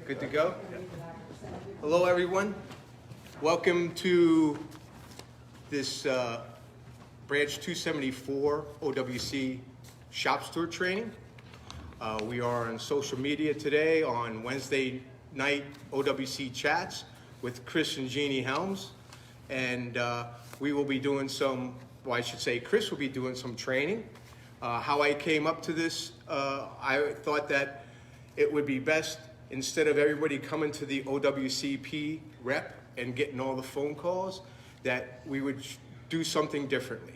Good to go? Hello, everyone. Welcome to this Branch 274 OWC Shop Steward Training. We are on social media today on Wednesday night OWC chats with Chris and Gini Helms. And we will be doing some, well, I should say Chris will be doing some training. How I came up to this, I thought that it would be best, instead of everybody coming to the OWCP rep and getting all the phone calls, that we would do something differently.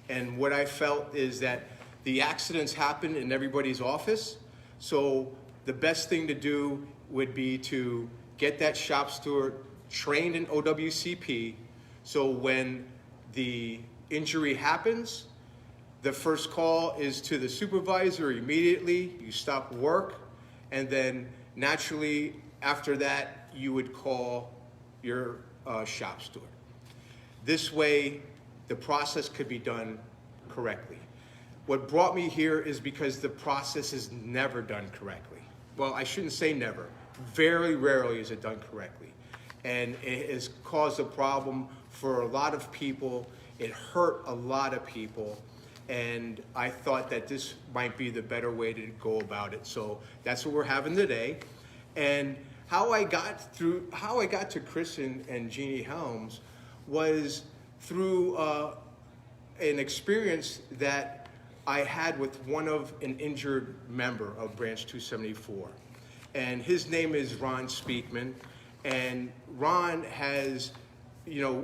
And what I felt is that the accidents happen in everybody's office, so the best thing to do would be to get that shop steward trained in OWCP, so when the injury happens, the first call is to the supervisor immediately. You stop work, and then naturally after that you would call your shop steward. This way the process could be done correctly. What brought me here is because the process is never done correctly. Well, I shouldn't say never. Very rarely is it done correctly. And it has caused a problem for a lot of people. It hurt a lot of people. And I thought that this might be the better way to go about it. So that's what we're having today. And how I got to Chris and Gini Helms was through an experience that I had with an injured member of Branch 274. And his name is Ron Speakman. And Ron has,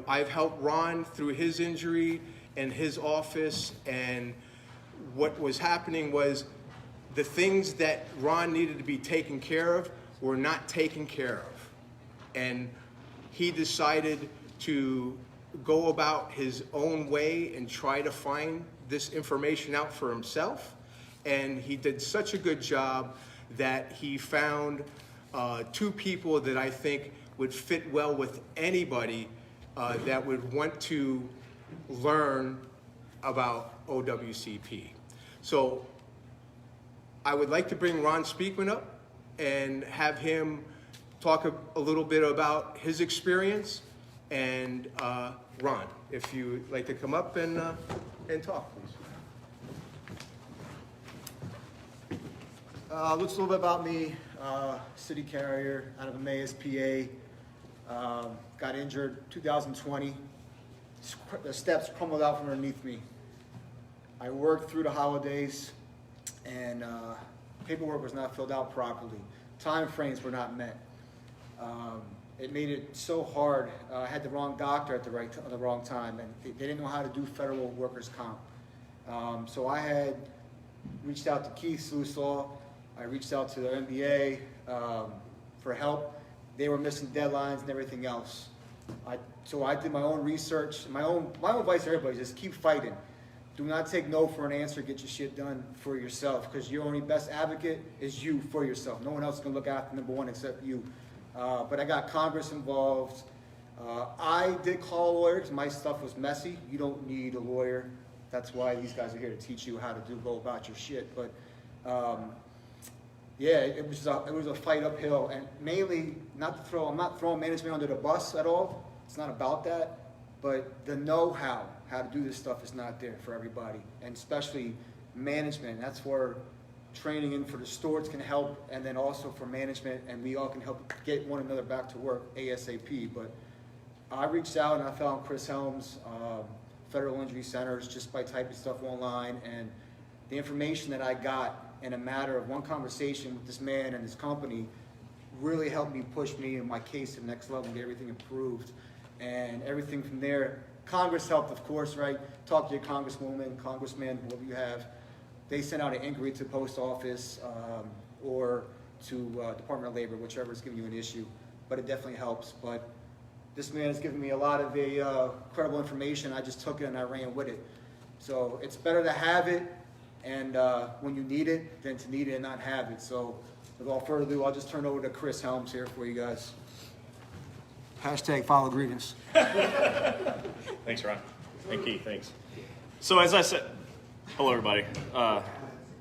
I've helped Ron through his injury in his office, and what was happening was the things that Ron needed to be taken care of were not taken care of. And he decided to go about his own way and try to find this information out for himself. And he did such a good job that he found two people that I think would fit well with anybody that would want to learn about OWCP. So I would like to bring Ron Speakman up and have him talk a little bit about his experience. And Ron, if you'd like to come up and talk, please. Looks a little bit about me. City carrier out of Emmaus, PA. Got injured 2020. The steps crumbled out from underneath me. I worked through the holidays, and paperwork was not filled out properly. Time frames were not met. It made it so hard. I had the wrong doctor at the wrong time, and they didn't know how to do federal workers' comp. So I had reached out to Keith Slusaw. I reached out to the NBA for help. They were missing deadlines and everything else. So I did my own research. My own advice to everybody is just keep fighting. Do not take no for an answer. Get your shit done for yourself, because your only best advocate is you for yourself. No one else can look after number one except you. But I got Congress involved. I did call a lawyer because my stuff was messy. You don't need a lawyer. That's why these guys are here to teach you how to go about your shit. But yeah, it was a fight uphill, and mainly I'm not throwing management under the bus at all. It's not about that, but the know-how to do this stuff is not there for everybody, and especially management. That's where training in for the stewards can help, and then also for management, and we all can help get one another back to work ASAP. But I reached out and I found Chris Helms, Federal Injury Centers, just by typing stuff online, and the information that I got in a matter of one conversation with this man and his company really helped me push me and my case to the next level and get everything improved. And everything from there, Congress helped, of course, right? Talk to your congresswoman, congressman, whoever you have. They sent out an inquiry to the post office or to Department of Labor, whichever is giving you an issue. But it definitely helps. But this man has given me a lot of credible information. I just took it and I ran with it. So it's better to have it and when you need it than to need it and not have it. So without further ado, I'll just turn over to Chris Helms here for you guys. Hashtag follow grievance. Thanks, Ron. And Keith, thanks. So as I said, hello everybody,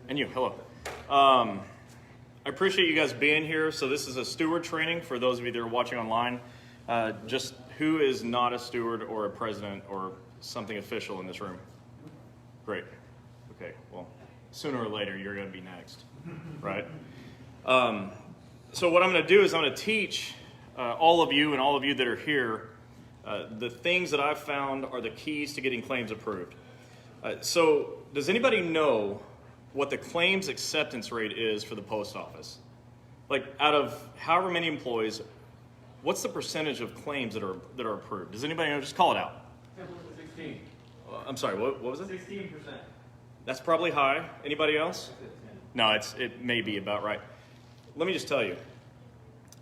and you, hello. I I appreciate you guys being here. So this is a steward training for those of you that are watching online. Just who is not a steward or a president or something official in this room? Great. Okay, well, sooner or later you're going to be next, right? So what I'm going to do is I'm going to teach all of you and all of you that are here the things that I've found are the keys to getting claims approved. So does anybody know what the claims acceptance rate is for the post office? Like out of however many employees, what's the percentage of claims that are approved? Does anybody know? Just call it out. 16. I'm sorry, what was it? 16%. That's probably high. Anybody else? No, it may be about right. Let me just tell you,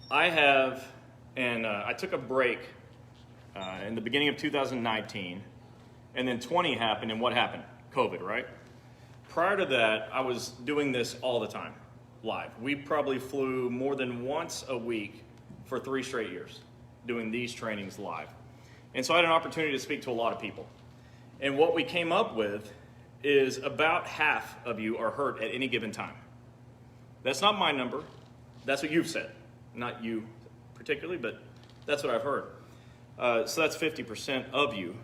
I have, and I took a break in the beginning of 2019, and then 20 happened, and what happened? COVID, right? Prior to that, I was doing this all the time, live. We probably flew more than once a week for 3 straight years, doing these trainings live. And so I had an opportunity to speak to a lot of people. And what we came up with is about half of you are hurt at any given time. That's not my number. That's what you've said. Not you particularly, but that's what I've heard. So that's 50% of you.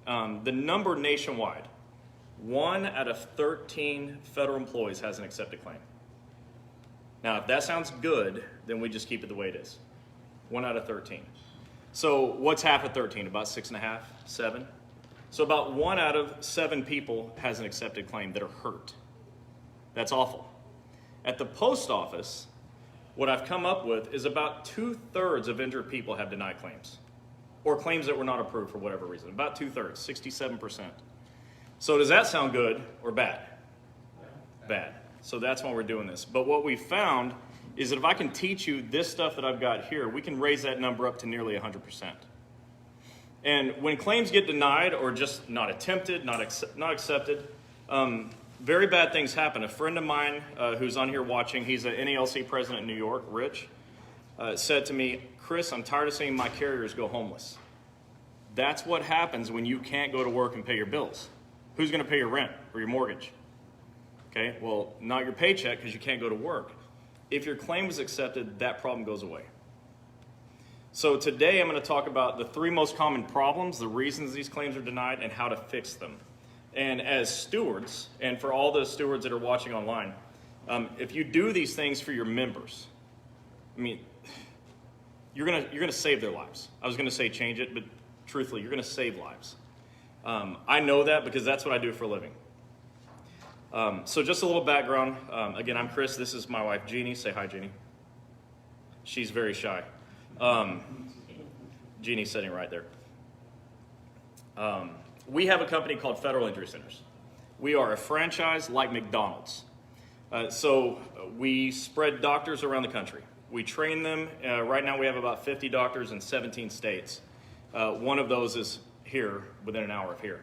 The number nationwide, 1 out of 13 federal employees has an accepted claim. Now, if that sounds good, then we just keep it the way it is. 1 out of 13. So what's half of 13? About 6.5, 7? So about 1 out of 7 people has an accepted claim that are hurt. That's awful. At the post office, what I've come up with is about 2/3 of injured people have denied claims, or claims that were not approved for whatever reason. About 2/3, 67%. So does that sound good or bad? Bad. So that's why we're doing this. But what we found is that if I can teach you this stuff that I've got here, we can raise that number up to nearly 100%. And when claims get denied or just not attempted, not accepted, very bad things happen. A friend of mine who's on here watching, he's an NALC president in New York, Rich, said to me, Chris, I'm tired of seeing my carriers go homeless. That's what happens when you can't go to work and pay your bills. Who's going to pay your rent or your mortgage? Okay, well, not your paycheck because you can't go to work. If your claim was accepted, that problem goes away. So today I'm going to talk about the 3 most common problems, the reasons these claims are denied, and how to fix them. And as stewards, and for all the stewards that are watching online, if you do these things for your members, I mean, you're gonna save their lives. I was gonna say change it, but truthfully, you're gonna save lives. I know that because that's what I do for a living. So just a little background. Again, I'm Chris. This is my wife, Gini. Say hi, Gini. She's very shy. Gini's sitting right there. We have a company called Federal Injury Centers. We are a franchise like McDonald's. So we spread doctors around the country. We train them. Right now we have about 50 doctors in 17 states. One of those is here, within an hour of here.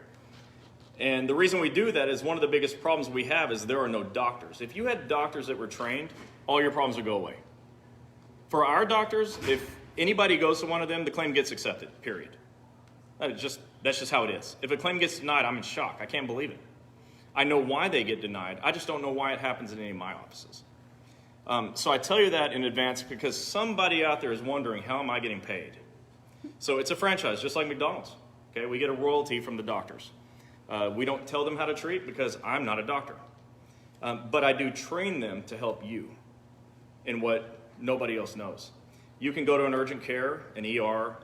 And the reason we do that is one of the biggest problems we have is there are no doctors. If you had doctors that were trained, all your problems would go away. For our doctors, if anybody goes to one of them, the claim gets accepted, period. That's just how it is. If a claim gets denied, I'm in shock. I can't believe it. I know why they get denied. I just don't know why it happens in any of my offices. So I tell you that in advance because somebody out there is wondering, how am I getting paid? So it's a franchise, just like McDonald's. Okay, we get a royalty from the doctors. We don't tell them how to treat because I'm not a doctor. But I do train them to help you in what nobody else knows. You can go to an urgent care, an ER,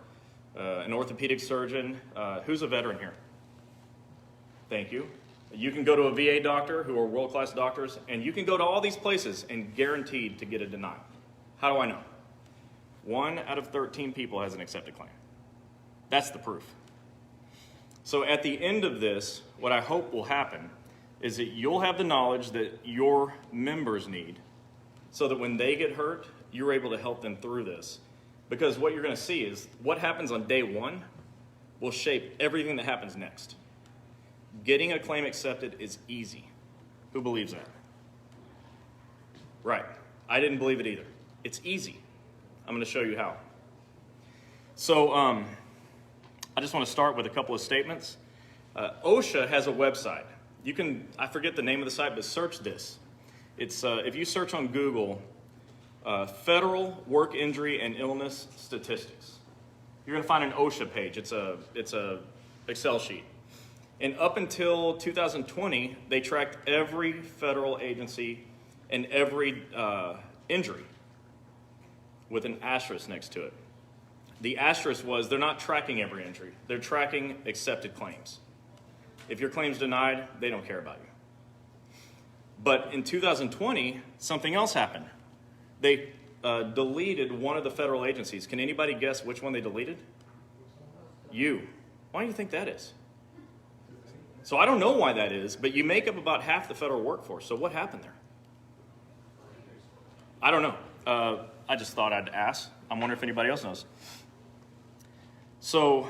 an orthopedic surgeon. Who's a veteran here? Thank you. You can go to a VA doctor who are world-class doctors, and you can go to all these places and guaranteed to get a denial. How do I know? 1 out of 13 people has an accepted claim. That's the proof. So at the end of this, what I hope will happen is that you'll have the knowledge that your members need so that when they get hurt, you're able to help them through this. Because what you're going to see is what happens on day 1 will shape everything that happens next. Getting a claim accepted is easy. Who believes that? Right. I didn't believe it either. It's easy. I'm going to show you how. So I just want to start with a couple of statements. OSHA has a website. You can, I forget the name of the site, but search this. It's if you search on Google, Federal Work Injury and Illness Statistics. You're going to find an OSHA page. It's a Excel sheet. And up until 2020, they tracked every federal agency and every injury with an asterisk next to it. The asterisk was they're not tracking every injury. They're tracking accepted claims. If your claim's denied, they don't care about you. But in 2020, something else happened. They deleted one of the federal agencies. Can anybody guess which one they deleted? You. Why do you think that is? So I don't know why that is, but you make up about half the federal workforce. So what happened there? I don't know. I just thought I'd ask. I'm wondering if anybody else knows. So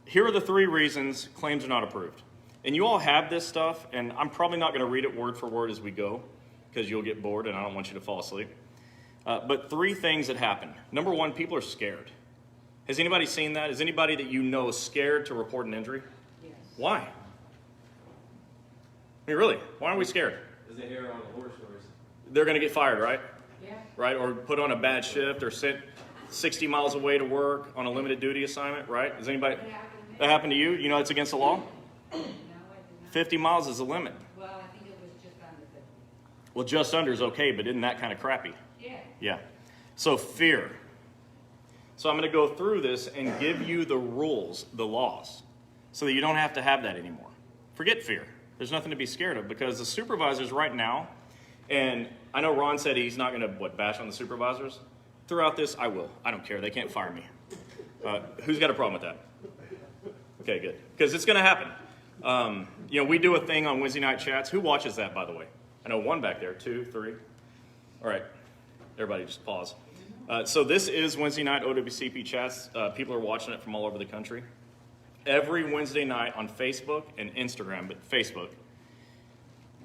here are the 3 reasons claims are not approved. And you all have this stuff, and I'm probably not going to read it word for word as we go because you'll get bored and I don't want you to fall asleep. But 3 things that happen. Number 1, people are scared. Has anybody seen that? Is anybody that you know scared to report an injury? Yes. Why? I mean, really, why are we scared? Because they hear all the horror stories. They're going to get fired, right? Yeah. Right? Or put on a bad shift or sent 60 miles away to work on a limited duty assignment, right? Does anybody, that happened to you? You know it's against the law? No, I did not. 50 miles is the limit. Well, I think it was just under 50. Well, just under is okay, but isn't that kind of crappy? Yeah. Yeah. So fear. So I'm going to go through this and give you the rules, the laws, so that you don't have to have that anymore. Forget fear. There's nothing to be scared of because the supervisors right now, and I know Ron said he's not going to, bash on the supervisors? Throughout this, I will. I don't care. They can't fire me. Who's got a problem with that? Okay, good. Because it's going to happen. We do a thing on Wednesday night chats. Who watches that, by the way? I know 1 back there, 2, 3. All right. Everybody just pause. So this is Wednesday night OWCP chats. People are watching it from all over the country. Every Wednesday night on Facebook and Instagram, but Facebook.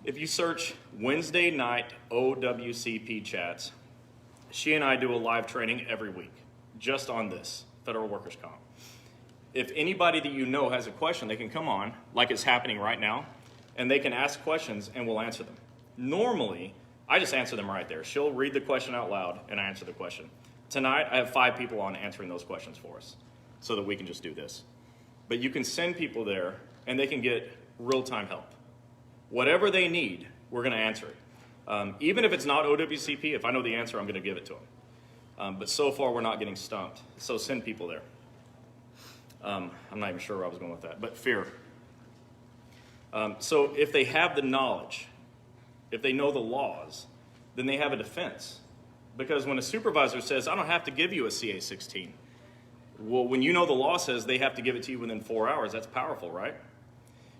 If you search Wednesday night OWCP chats, she and I do a live training every week just on this, federal workers' comp. If anybody that you know has a question, they can come on, like it's happening right now, and they can ask questions and we'll answer them. Normally, I just answer them right there. She'll read the question out loud and I answer the question. Tonight, I have 5 people on answering those questions for us so that we can just do this. But you can send people there and they can get real-time help. Whatever they need, we're going to answer it. Even if it's not OWCP, if I know the answer, I'm going to give it to them. But so far, we're not getting stumped. So send people there. I'm not even sure where I was going with that, but fear. So if they have the knowledge, if they know the laws, then they have a defense. Because when a supervisor says, I don't have to give you a CA-16, well, when you know the law says they have to give it to you within 4 hours, that's powerful, right?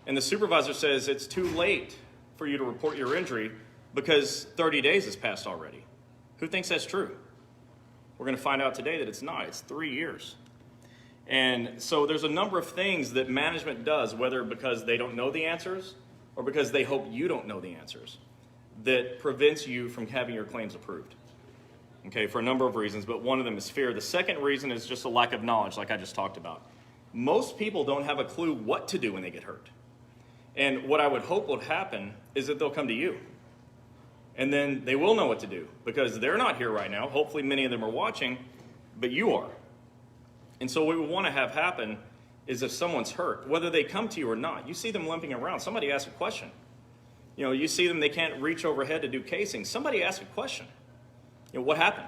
And the supervisor says it's too late for you to report your injury because 30 days has passed already. Who thinks that's true? We're going to find out today that it's not. It's 3 years. And so there's a number of things that management does, whether because they don't know the answers or because they hope you don't know the answers, that prevents you from having your claims approved. Okay, for a number of reasons, but one of them is fear. The second reason is just a lack of knowledge, like I just talked about. Most people don't have a clue what to do when they get hurt. And what I would hope would happen is that they'll come to you. And then they will know what to do because they're not here right now. Hopefully many of them are watching, but you are. And so what we want to have happen is if someone's hurt, whether they come to you or not, you see them limping around, somebody asks a question. You see them, they can't reach overhead to do casing. Somebody asks a question. What happened?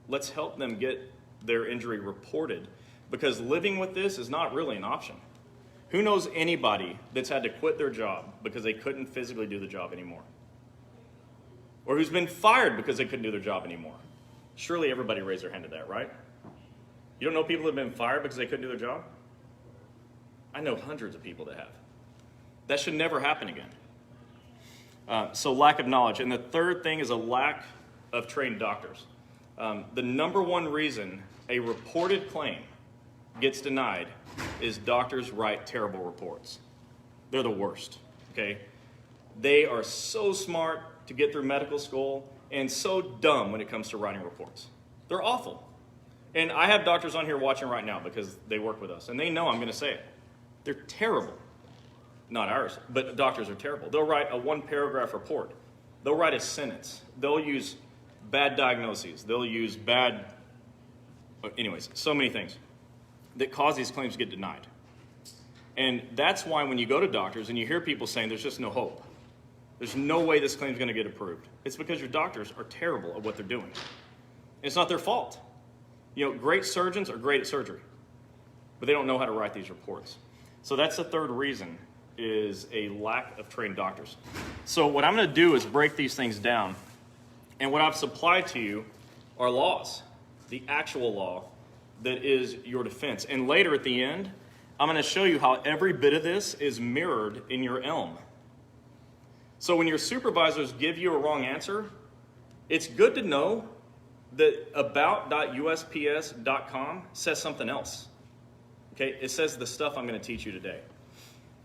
Let's help them get their injury reported because living with this is not really an option. Who knows anybody that's had to quit their job because they couldn't physically do the job anymore? Or who's been fired because they couldn't do their job anymore? Surely everybody raised their hand to that, right? You don't know people that have been fired because they couldn't do their job? I know hundreds of people that have. That should never happen again. So lack of knowledge. And the third thing is a lack of trained doctors. The number one reason a reported claim gets denied is doctors write terrible reports. They're the worst, okay? They are so smart to get through medical school and so dumb when it comes to writing reports. They're awful. And I have doctors on here watching right now because they work with us, and they know I'm going to say it. They're terrible. Not ours, but doctors are terrible. They'll write a 1-paragraph report. They'll write a sentence. They'll use bad diagnoses. They'll use bad, anyways, so many things that cause these claims to get denied. And that's why when you go to doctors and you hear people saying there's just no hope, there's no way this claim is going to get approved, it's because your doctors are terrible at what they're doing. And it's not their fault. You know, great surgeons are great at surgery, but they don't know how to write these reports. So that's the third reason, is a lack of trained doctors. So what I'm going to do is break these things down. And what I've supplied to you are laws, the actual law that is your defense. And later at the end, I'm going to show you how every bit of this is mirrored in your ELM. So when your supervisors give you a wrong answer, it's good to know that about.usps.com says something else. Okay, it says the stuff I'm going to teach you today.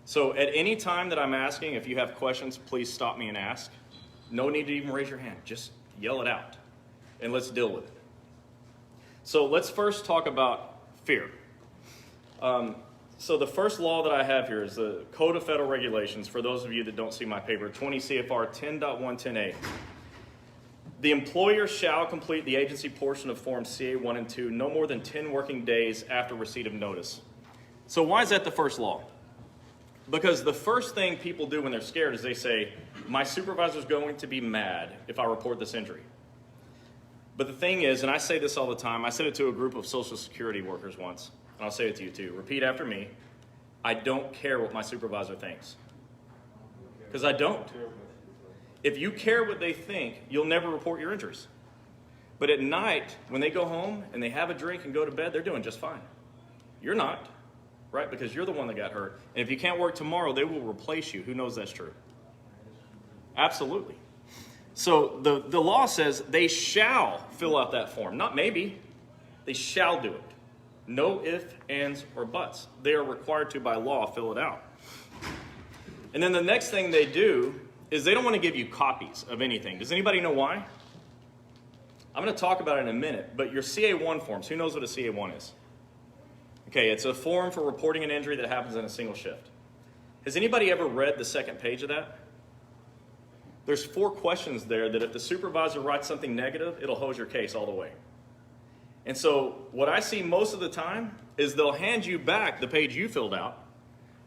So at any time that I'm asking, if you have questions, please stop me and ask. No need to even raise your hand. Just yell it out, and let's deal with it. So let's first talk about fear. So the first law that I have here is the Code of Federal Regulations. For those of you that don't see my paper, 20 CFR 10.110A. The employer shall complete the agency portion of Forms CA 1 and 2 no more than 10 working days after receipt of notice. So why is that the first law? Because the first thing people do when they're scared is they say, my supervisor's going to be mad if I report this injury. But the thing is, and I say this all the time, I said it to a group of Social Security workers once, and I'll say it to you too. Repeat after me. I don't care what my supervisor thinks. Because I don't. If you care what they think, you'll never report your injuries. But at night, when they go home and they have a drink and go to bed, they're doing just fine. You're not, right? Because you're the one that got hurt. And if you can't work tomorrow, they will replace you. Who knows that's true? Absolutely. So the law says they shall fill out that form. Not maybe. They shall do it. No ifs, ands, or buts. They are required to, by law, fill it out. And then the next thing they do is they don't want to give you copies of anything. Does anybody know why? I'm going to talk about it in a minute, but your CA1 forms, who knows what a CA1 is? Okay, it's a form for reporting an injury that happens in a single shift. Has anybody ever read the second page of that? There's 4 questions there that if the supervisor writes something negative, it'll hose your case all the way. And so what I see most of the time is they'll hand you back the page you filled out,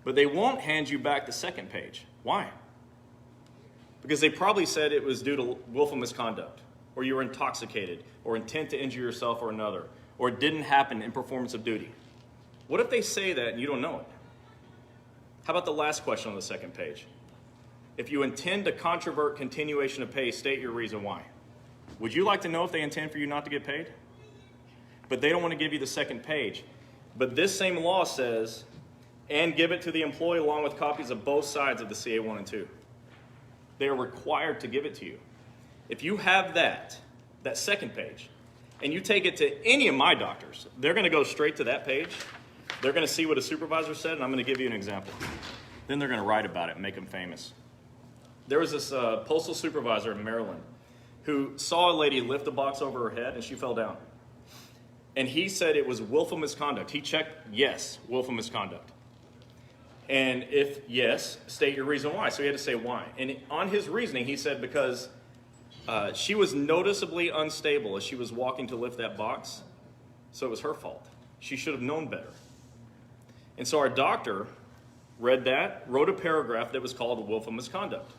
but they won't hand you back the second page. Why? Because they probably said it was due to willful misconduct, or you were intoxicated, or intent to injure yourself or another, or it didn't happen in performance of duty. What if they say that and you don't know it? How about the last question on the second page? If you intend to controvert continuation of pay, state your reason why. Would you like to know if they intend for you not to get paid? But they don't want to give you the second page. But this same law says, and give it to the employee along with copies of both sides of the CA 1 and 2. They are required to give it to you. If you have that second page, and you take it to any of my doctors, they're going to go straight to that page. They're going to see what a supervisor said, and I'm going to give you an example. Then they're going to write about it and make them famous. There was this postal supervisor in Maryland who saw a lady lift a box over her head, and she fell down. And he said it was willful misconduct. He checked, yes, willful misconduct. And if yes, state your reason why. So he had to say why. And on his reasoning, he said because she was noticeably unstable as she was walking to lift that box, so it was her fault. She should have known better. And so our doctor read that, wrote a paragraph that was called willful misconduct.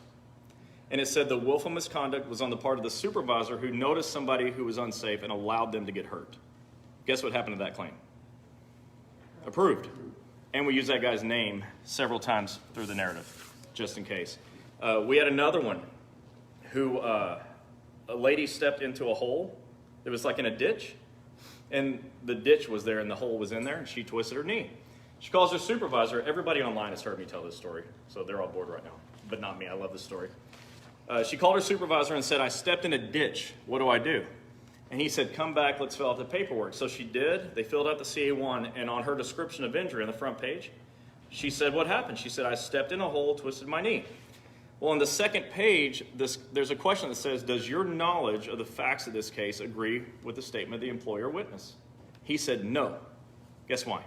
And it said the willful misconduct was on the part of the supervisor who noticed somebody who was unsafe and allowed them to get hurt. Guess what happened to that claim? Approved. And we use that guy's name several times through the narrative, just in case. We had another one who a lady stepped into a hole. It was like in a ditch, and the ditch was there and the hole was in there, and she twisted her knee. She calls her supervisor. Everybody online has heard me tell this story, so they're all bored right now, but not me. I love this story. She called her supervisor and said, I stepped in a ditch. What do I do? And he said, come back, let's fill out the paperwork. So she did. They filled out the CA1, and on her description of injury on the front page, she said what happened. She said, I stepped in a hole, twisted my knee. Well, on the second page, there's a question that says, does your knowledge of the facts of this case agree with the statement of the employer witness? He said, no. Guess why?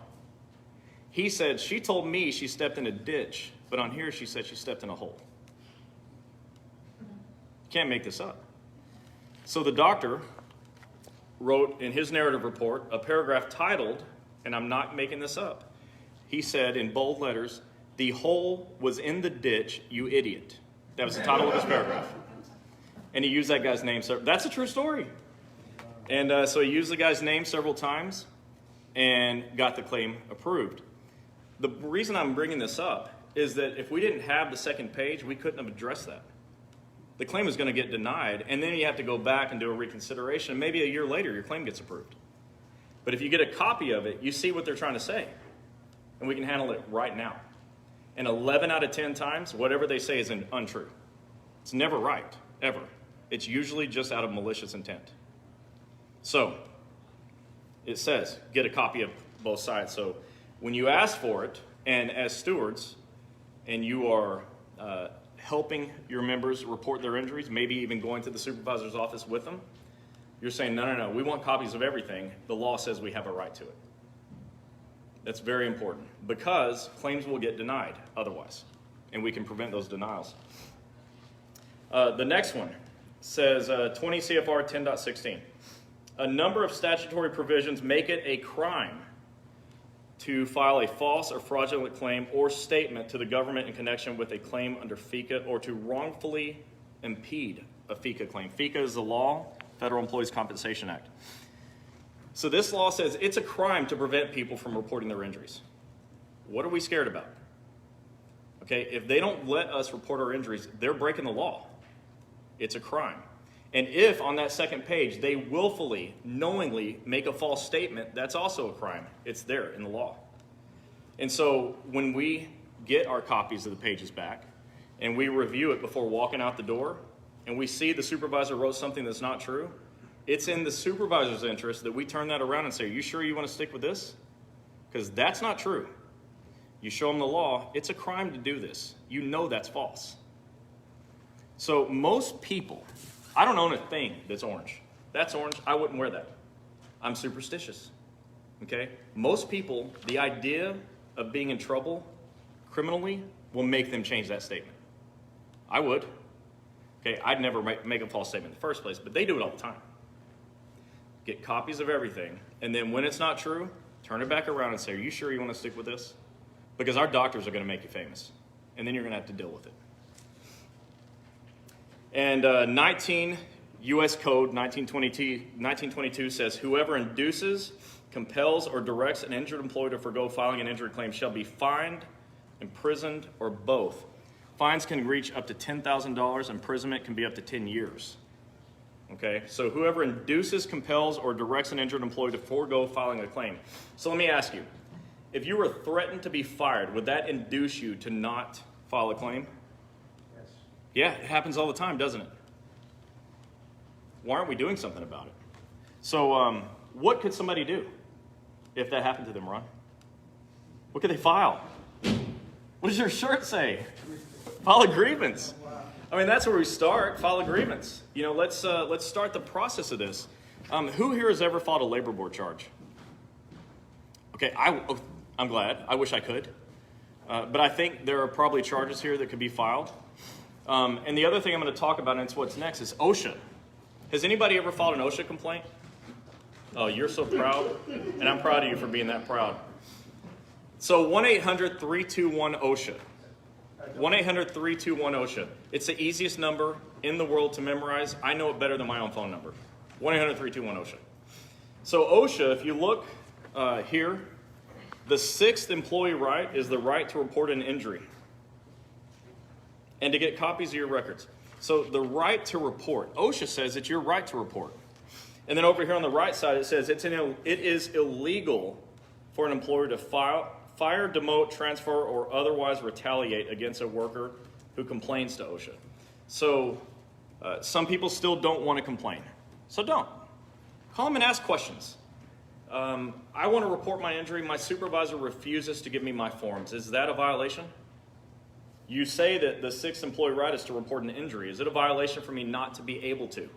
He said, she told me she stepped in a ditch, but on here she said she stepped in a hole. You can't make this up. So the doctor wrote in his narrative report a paragraph titled, and I'm not making this up, he said in bold letters, "The hole was in the ditch, you idiot." That was the title of his paragraph. And he used that guy's name. So that's a true story. And so he used the guy's name several times and got the claim approved. The reason I'm bringing this up is that if we didn't have the second page, we couldn't have addressed that. The claim is going to get denied, and then you have to go back and do a reconsideration. Maybe a year later, your claim gets approved. But if you get a copy of it, you see what they're trying to say, and we can handle it right now. And 11 out of 10 times, whatever they say is untrue. It's never right, ever. It's usually just out of malicious intent. So, it says, get a copy of both sides. So, when you ask for it, and as stewards, and you are helping your members report their injuries, maybe even going to the supervisor's office with them, you're saying, no, we want copies of everything. The law says we have a right to it. That's very important because claims will get denied otherwise, and we can prevent those denials. The next one says 20 CFR 10.16. A number of statutory provisions make it a crime to file a false or fraudulent claim or statement to the government in connection with a claim under FECA or to wrongfully impede a FECA claim. FECA is the law, Federal Employees Compensation Act. So this law says it's a crime to prevent people from reporting their injuries. What are we scared about? Okay, if they don't let us report our injuries, they're breaking the law. It's a crime. And if on that second page they willfully, knowingly make a false statement, that's also a crime. It's there in the law. And so when we get our copies of the pages back and we review it before walking out the door and we see the supervisor wrote something that's not true, it's in the supervisor's interest that we turn that around and say, are you sure you want to stick with this? Because that's not true. You show them the law, it's a crime to do this. You know that's false. So most people, I don't own a thing that's orange. That's orange, I wouldn't wear that. I'm superstitious, okay? Most people, the idea of being in trouble criminally will make them change that statement. I would. Okay, I'd never make a false statement in the first place, but they do it all the time. Get copies of everything, and then when it's not true, turn it back around and say, are you sure you want to stick with this? Because our doctors are going to make you famous, and then you're going to have to deal with it. And 19 U.S. Code 1922 says, whoever induces, compels, or directs an injured employee to forgo filing an injury claim shall be fined, imprisoned, or both. Fines can reach up to $10,000. Imprisonment can be up to 10 years. Okay, so whoever induces, compels, or directs an injured employee to forego filing a claim. So let me ask you, if you were threatened to be fired, would that induce you to not file a claim? Yes. Yeah, it happens all the time, doesn't it? Why aren't we doing something about it? So what could somebody do if that happened to them, Ron? What could they file? What does your shirt say? File a grievance. I mean, that's where we start, file a grievance. You know, let's start the process of this. Who here has ever filed a labor board charge? Okay, I'm glad. I wish I could. But I think there are probably charges here that could be filed. And the other thing I'm going to talk about, and it's what's next, is OSHA. Has anybody ever filed an OSHA complaint? Oh, you're so proud, and I'm proud of you for being that proud. So 1-800-321-OSHA. 1-800-321-OSHA. It's the easiest number in the world to memorize. I know it better than my own phone number. 1-800-321-OSHA. So OSHA, if you look here, the sixth employee right is the right to report an injury and to get copies of your records. So the right to report, OSHA says it's your right to report. And then over here on the right side, it says it is illegal for an employer to fire, demote, transfer, or otherwise retaliate against a worker who complains to OSHA. So some people still don't want to complain. So don't. Call them and ask questions. I want to report my injury. My supervisor refuses to give me my forms. Is that a violation? You say that the sixth employee right is to report an injury. Is it a violation for me not to be able to?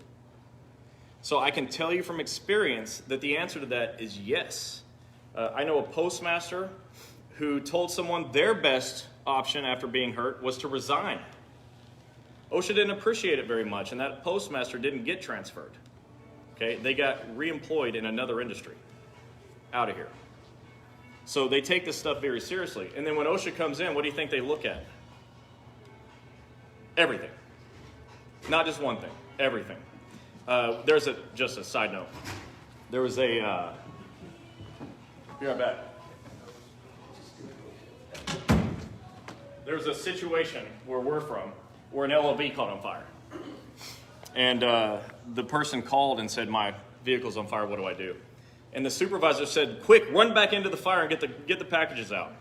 So I can tell you from experience that the answer to that is yes. I know a postmaster who told someone their best option after being hurt was to resign. OSHA didn't appreciate it very much, and that postmaster didn't get transferred. Okay, they got reemployed in another industry. Out of here. So they take this stuff very seriously. And then when OSHA comes in, what do you think they look at? Everything. Not just one thing, everything. There's just a side note. There was a, be right back. There was a situation where we're from, where an LOB caught on fire. And the person called and said, my vehicle's on fire, what do I do? And the supervisor said, quick, run back into the fire and get the packages out.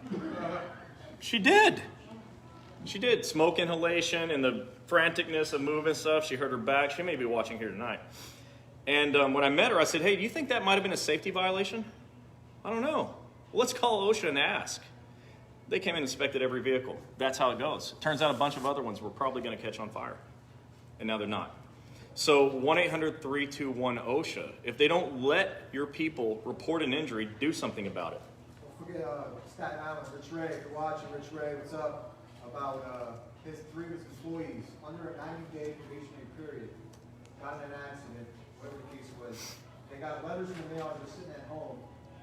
She did. She did. Smoke inhalation and the franticness of moving stuff. She hurt her back. She may be watching here tonight. And when I met her, I said, hey, do you think that might have been a safety violation? I don't know. Well, let's call OSHA and ask. They came and inspected every vehicle. That's how it goes. Turns out a bunch of other ones were probably going to catch on fire. And now they're not. So 1-800-321-OSHA. If they don't let your people report an injury, do something about it. Don't forget Staten Island, Rich Ray. If you're watching, Rich Ray, what's up? About three of his employees under a 90-day probationary period got in an accident, whatever the case was. They got letters in the mail. They're sitting at home.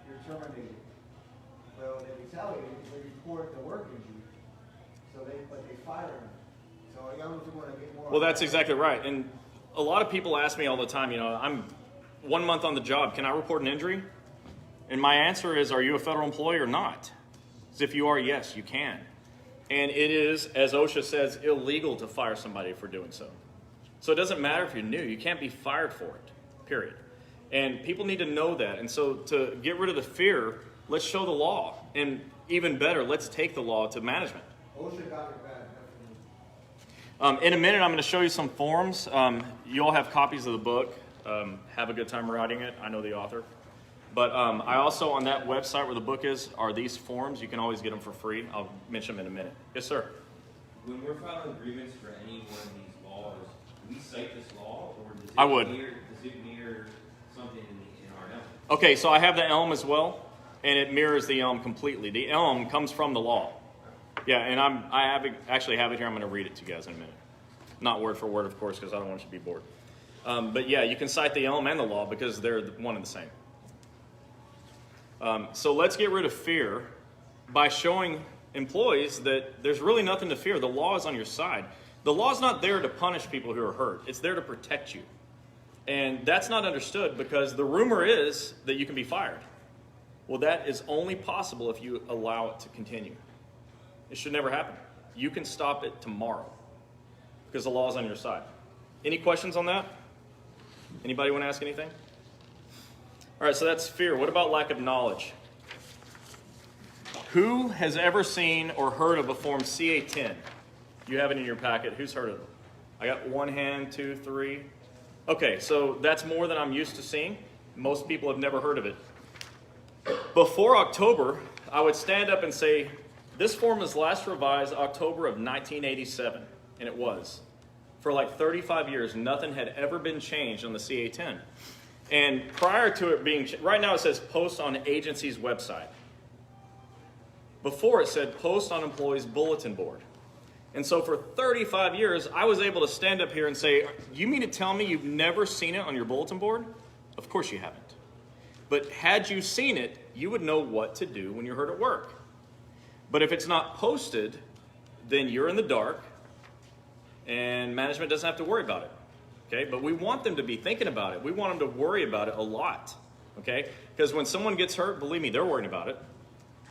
You're terminated. Well, they retaliated. They reported the work injury. But they fired him. So I don't know if you want to get more. Well, that's exactly right. And a lot of people ask me all the time, I'm 1 month on the job. Can I report an injury? And my answer is, are you a federal employee or not? Because if you are, yes, you can. And it is, as OSHA says, illegal to fire somebody for doing so. So it doesn't matter if you're new. You can't be fired for it, period. And people need to know that. And so to get rid of the fear, let's show the law. And even better, let's take the law to management. OSHA got your back, definitely. In a minute, I'm going to show you some forms. You all have copies of the book. Have a good time writing it. I know the author. But I also, on that website where the book is, are these forms. You can always get them for free. I'll mention them in a minute. Yes, sir? When we're filing agreements for any one of these laws, do we cite this law, or does it I would. mirror something in our ELM? Okay, so I have the ELM as well, and it mirrors the ELM completely. The ELM comes from the law. Yeah, and actually have it here. I'm going to read it to you guys in a minute. Not word for word, of course, because I don't want you to be bored. But yeah, you can cite the ELM and the law because they're one and the same. So let's get rid of fear by showing employees that there's really nothing to fear. The law is on your side. The law is not there to punish people who are hurt. It's there to protect you. And that's not understood because the rumor is that you can be fired. Well, that is only possible if you allow it to continue. It should never happen. You can stop it tomorrow because the law is on your side. Any questions on that? Anybody want to ask anything? All right, so that's fear. What about lack of knowledge? Who has ever seen or heard of a form CA-10? You have it in your packet. Who's heard of it? I got one hand, 2, 3. Okay, so that's more than I'm used to seeing. Most people have never heard of it. Before October, I would stand up and say, this form was last revised October of 1987, and it was. For like 35 years, nothing had ever been changed on the CA-10. And prior to it being, right now it says post on agency's website. Before it said post on employee's bulletin board. And so for 35 years, I was able to stand up here and say, you mean to tell me you've never seen it on your bulletin board? Of course you haven't. But had you seen it, you would know what to do when you're hurt at work. But if it's not posted, then you're in the dark and management doesn't have to worry about it. Okay, but we want them to be thinking about it. We want them to worry about it a lot. Okay, because when someone gets hurt, believe me, they're worrying about it.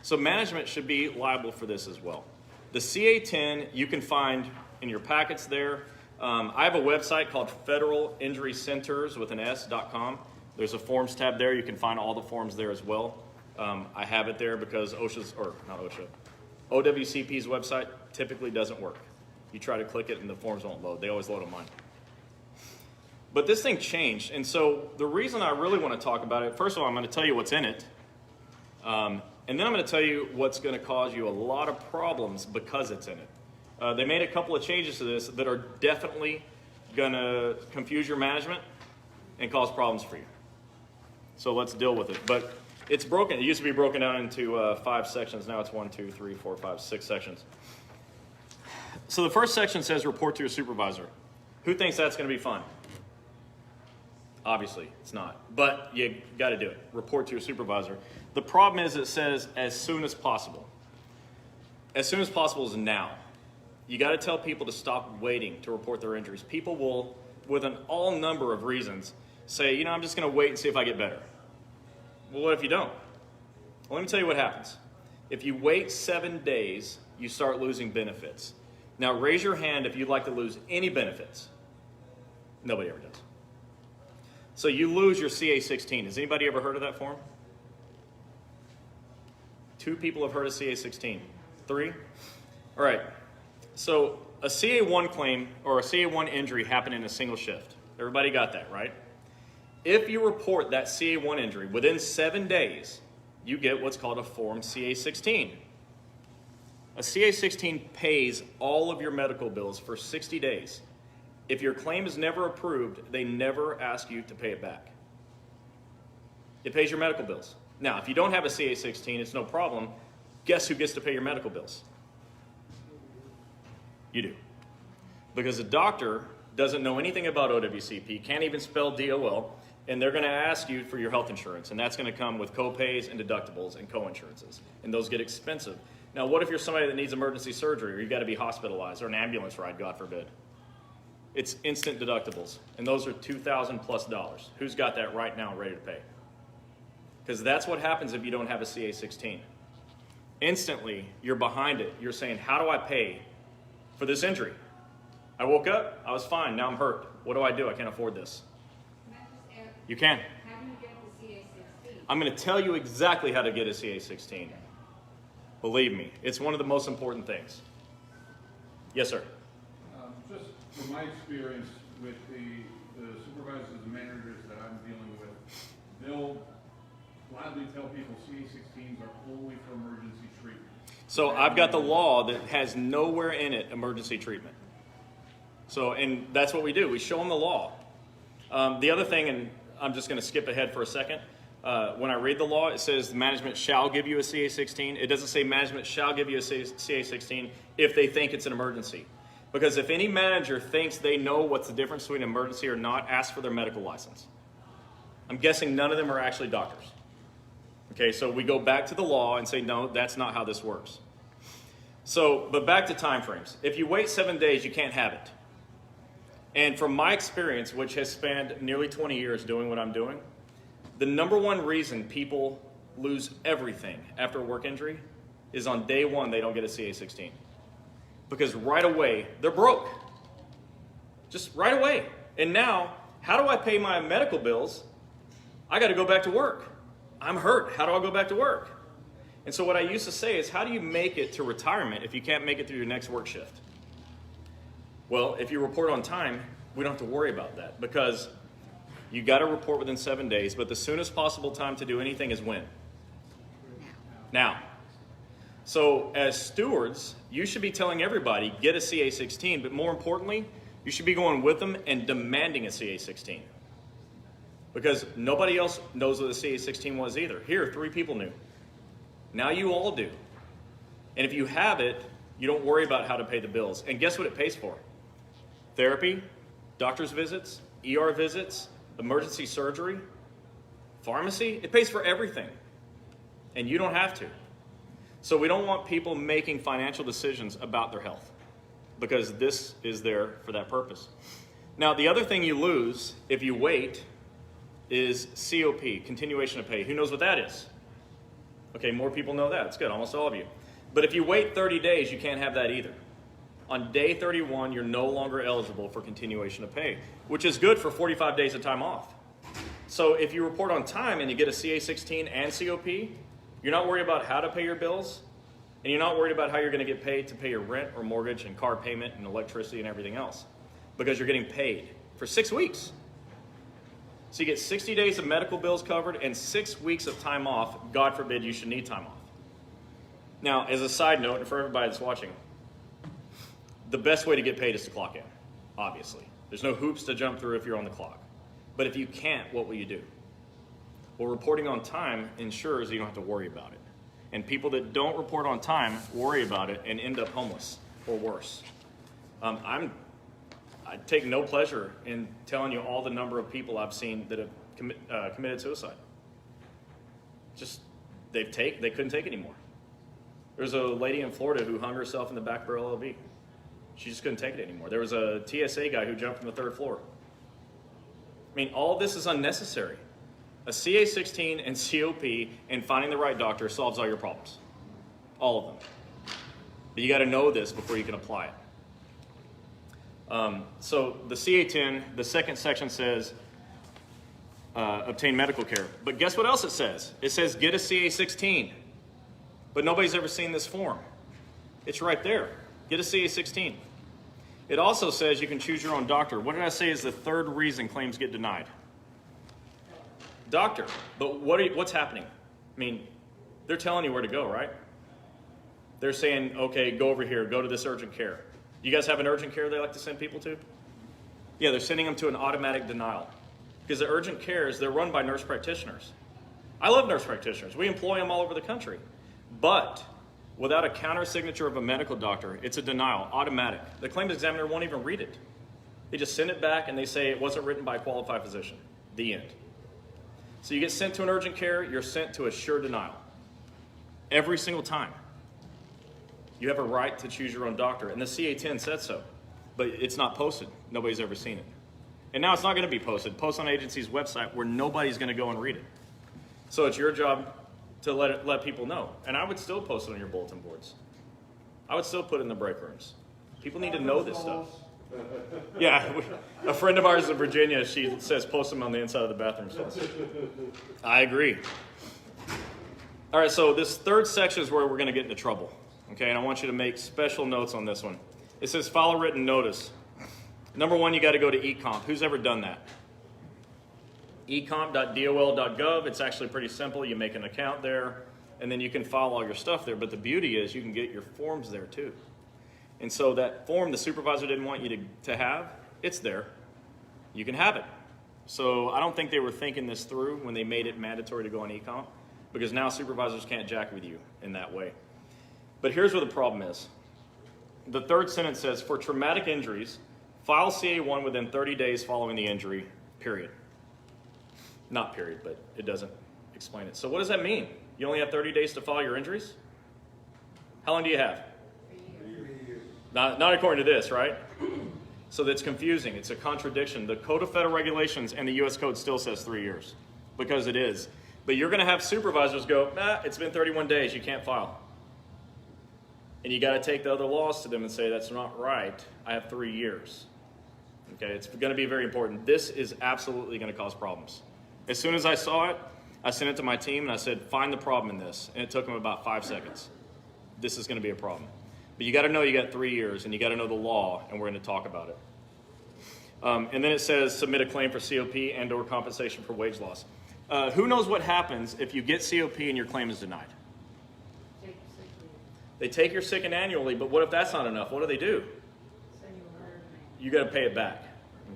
So management should be liable for this as well. The CA-10 you can find in your packets there. I have a website called Federal Injury Centers with an S.com. There's a forms tab there. You can find all the forms there as well. I have it there because OWCP's website typically doesn't work. You try to click it and the forms won't load. They always load on mine. But this thing changed, and so the reason I really want to talk about it, first of all, I'm going to tell you what's in it, and then I'm going to tell you what's going to cause you a lot of problems because it's in it. They made a couple of changes to this that are definitely going to confuse your management and cause problems for you. So let's deal with it. But it's broken. It used to be broken down into 5 sections. Now it's 1, 2, 3, 4, 5, 6 sections. So the first section says report to your supervisor. Who thinks that's going to be fun? Obviously, it's not. But you got to do it. Report to your supervisor. The problem is it says as soon as possible. As soon as possible is now. You got to tell people to stop waiting to report their injuries. People will, with an all number of reasons, say, you know, I'm just going to wait and see if I get better. Well, what if you don't? Well, let me tell you what happens. If you wait 7 days, you start losing benefits. Now, raise your hand if you'd like to lose any benefits. Nobody ever does. So you lose your CA-16. Has anybody ever heard of that form? 2 people have heard of CA-16. 3? All right. So a CA-1 claim or a CA-1 injury happened in a single shift. Everybody got that, right? If you report that CA-1 injury within 7 days, you get what's called a Form CA-16. A CA-16 pays all of your medical bills for 60 days. If your claim is never approved, they never ask you to pay it back. It pays your medical bills. Now, if you don't have a CA-16, it's no problem. Guess who gets to pay your medical bills? You do. Because the doctor doesn't know anything about OWCP, can't even spell DOL, and they're going to ask you for your health insurance, and that's going to come with co-pays and deductibles and co-insurances, and those get expensive. Now, what if you're somebody that needs emergency surgery, or you've got to be hospitalized, or an ambulance ride, God forbid? It's instant deductibles, and those are $2,000 plus. Who's got that right now ready to pay? Because that's what happens if you don't have a CA-16. Instantly, you're behind it. You're saying, how do I pay for this injury? I woke up, I was fine, now I'm hurt. What do? I can't afford this. Can I just ask, You can. how do you get the CA-16? I'm going to tell you exactly how to get a CA-16. Believe me, it's one of the most important things. Yes, sir. Just from my experience with the supervisors and managers that I'm dealing with, they'll gladly tell people CA-16s are only for emergency treatment. So I've got the law that has nowhere in it emergency treatment. So, and that's what we do. We show them the law. The other thing, and I'm just going to skip ahead for a second. When I read the law, it says management shall give you a CA-16. It doesn't say management shall give you a CA-16 if they think it's an emergency. Because if any manager thinks they know what's the difference between an emergency or not, ask for their medical license. I'm guessing none of them are actually doctors. Okay, so we go back to the law and say, no, that's not how this works. So, but back to timeframes. If you wait 7 days, you can't have it. And from my experience, which has spanned nearly 20 years doing what I'm doing, the number one reason people lose everything after a work injury is on day one, they don't get a CA-16. Because right away, they're broke. Just right away. And now, how do I pay my medical bills? I got to go back to work. I'm hurt. How do I go back to work? And so what I used to say is, how do you make it to retirement if you can't make it through your next work shift? Well, if you report on time, we don't have to worry about that because you got to report within 7 days, but the soonest possible time to do anything is when? Now. So as stewards, you should be telling everybody, get a CA-16, but more importantly, you should be going with them and demanding a CA-16. Because nobody else knows what the CA-16 was either. Here, 3 people knew. Now you all do. And if you have it, you don't worry about how to pay the bills. And guess what it pays for? Therapy, doctor's visits, ER visits, emergency surgery, pharmacy. It pays for everything. And you don't have to. So we don't want people making financial decisions about their health because this is there for that purpose. Now, the other thing you lose if you wait is COP, continuation of pay. Who knows what that is? Okay, more people know that. It's good, almost all of you. But if you wait 30 days, you can't have that either. On day 31, you're no longer eligible for continuation of pay, which is good for 45 days of time off. So if you report on time and you get a CA-16 and COP, you're not worried about how to pay your bills, and you're not worried about how you're going to get paid to pay your rent or mortgage and car payment and electricity and everything else, because you're getting paid for 6 weeks. So you get 60 days of medical bills covered and 6 weeks of time off. God forbid you should need time off. Now, as a side note, and for everybody that's watching, the best way to get paid is to clock in, obviously. There's no hoops to jump through if you're on the clock. But if you can't, what will you do? Well, reporting on time ensures you don't have to worry about it. And people that don't report on time worry about it and end up homeless or worse. I take no pleasure in telling you all the number of people I've seen that have committed suicide. Just, they couldn't take anymore. There's a lady in Florida who hung herself in the back of her LLV. She just couldn't take it anymore. There was a TSA guy who jumped from the 3rd floor. I mean, all of this is unnecessary. A CA-16 and COP and finding the right doctor solves all your problems. All of them. But you got to know this before you can apply it. So the CA-10, the second section says obtain medical care. But guess what else it says? It says get a CA-16. But nobody's ever seen this form. It's right there. Get a CA-16. It also says you can choose your own doctor. What did I say is the 3rd reason claims get denied? Doctor. But what's happening? I mean, they're telling you where to go, right? They're saying, okay, go over here, go to this urgent care. You guys have an urgent care they like to send people to? Yeah, they're sending them to an automatic denial. Because the urgent cares, they're run by nurse practitioners. I love nurse practitioners. We employ them all over the country. But without a counter signature of a medical doctor, it's a denial, automatic. The claims examiner won't even read it. They just send it back and they say it wasn't written by a qualified physician. The end. So you get sent to an urgent care, you're sent to a sure denial. Every single time. You have a right to choose your own doctor, and the CA-10 said so, but it's not posted. Nobody's ever seen it. And now it's not going to be posted. Post on the agency's website where nobody's going to go and read it. So it's your job to let people know. And I would still post it on your bulletin boards. I would still put it in the break rooms. People need to know this stuff. Yeah, a friend of ours in Virginia, she says post them on the inside of the bathroom stalls. I agree. All right, so this 3rd section is where we're going to get into trouble. Okay, and I want you to make special notes on this one. It says file a written notice. Number 1, you got to go to eComp. Who's ever done that? ecomp.dol.gov. It's actually pretty simple. You make an account there, and then you can file all your stuff there. But the beauty is you can get your forms there too. And so that form the supervisor didn't want you to have, it's there. You can have it. So I don't think they were thinking this through when they made it mandatory to go on eComp, because now supervisors can't jack with you in that way. But here's where the problem is. The 3rd sentence says, for traumatic injuries, file CA-1 within 30 days following the injury, period. Not period, but it doesn't explain it. So what does that mean? You only have 30 days to file your injuries? How long do you have? 3 years. Not according to this, right? So that's confusing. It's a contradiction. The Code of Federal Regulations and the U.S. Code still says 3 years, because it is. But you're going to have supervisors go, it's been 31 days, you can't file. And you got to take the other laws to them and say, that's not right. I have 3 years. Okay, it's going to be very important. This is absolutely going to cause problems. As soon as I saw it, I sent it to my team and I said, find the problem in this. And it took them about 5 seconds. This is going to be a problem. But you got to know you got 3 years, and you got to know the law, and we're going to talk about it. And then it says, submit a claim for COP and or compensation for wage loss. Who knows what happens if you get COP and your claim is denied? Take your sick leave. They take your sick and annually, but what if that's not enough? What do? Send you a letter. You got to pay it back,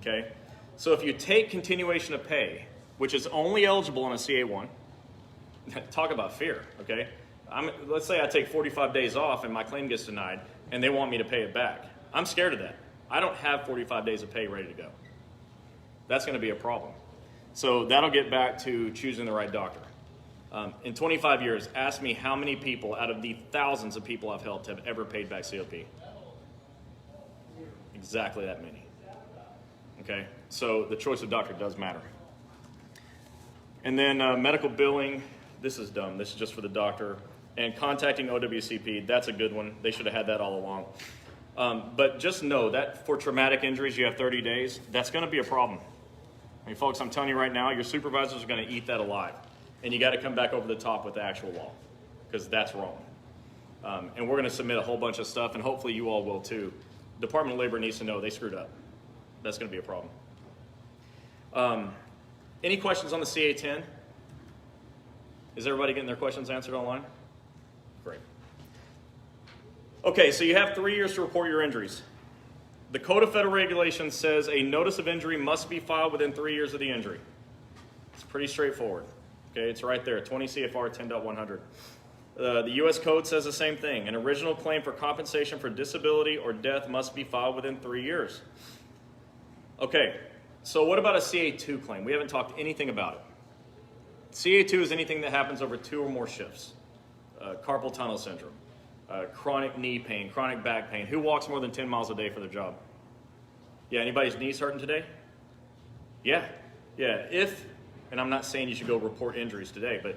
okay? So if you take continuation of pay, which is only eligible on a CA-1, talk about fear, okay? Let's say I take 45 days off and my claim gets denied and they want me to pay it back. I'm scared of that. I don't have 45 days of pay ready to go. That's going to be a problem. So that'll get back to choosing the right doctor. In 25 years, ask me how many people out of the thousands of people I've helped have ever paid back COP. Exactly that many. Okay, so the choice of doctor does matter. And then medical billing, this is dumb. This is just for the doctor. And contacting OWCP, that's a good one. They should have had that all along. But just know that for traumatic injuries, you have 30 days. That's going to be a problem. I mean, folks, I'm telling you right now, your supervisors are going to eat that alive. And you got to come back over the top with the actual law, because that's wrong. And we're going to submit a whole bunch of stuff, and hopefully you all will too. Department of Labor needs to know they screwed up. That's going to be a problem. Any questions on the CA-10? Is everybody getting their questions answered online? Great. Okay, so you have 3 years to report your injuries. The Code of Federal Regulations says a notice of injury must be filed within 3 years of the injury. It's pretty straightforward. Okay, it's right there, 20 CFR 10.100. The U.S. Code says the same thing. An original claim for compensation for disability or death must be filed within 3 years. Okay, so what about a CA2 claim? We haven't talked anything about it. CA2 is anything that happens over 2 or more shifts. Carpal tunnel syndrome, chronic knee pain, chronic back pain. Who walks more than 10 miles a day for their job? Yeah, anybody's knees hurting today? Yeah, and I'm not saying you should go report injuries today, but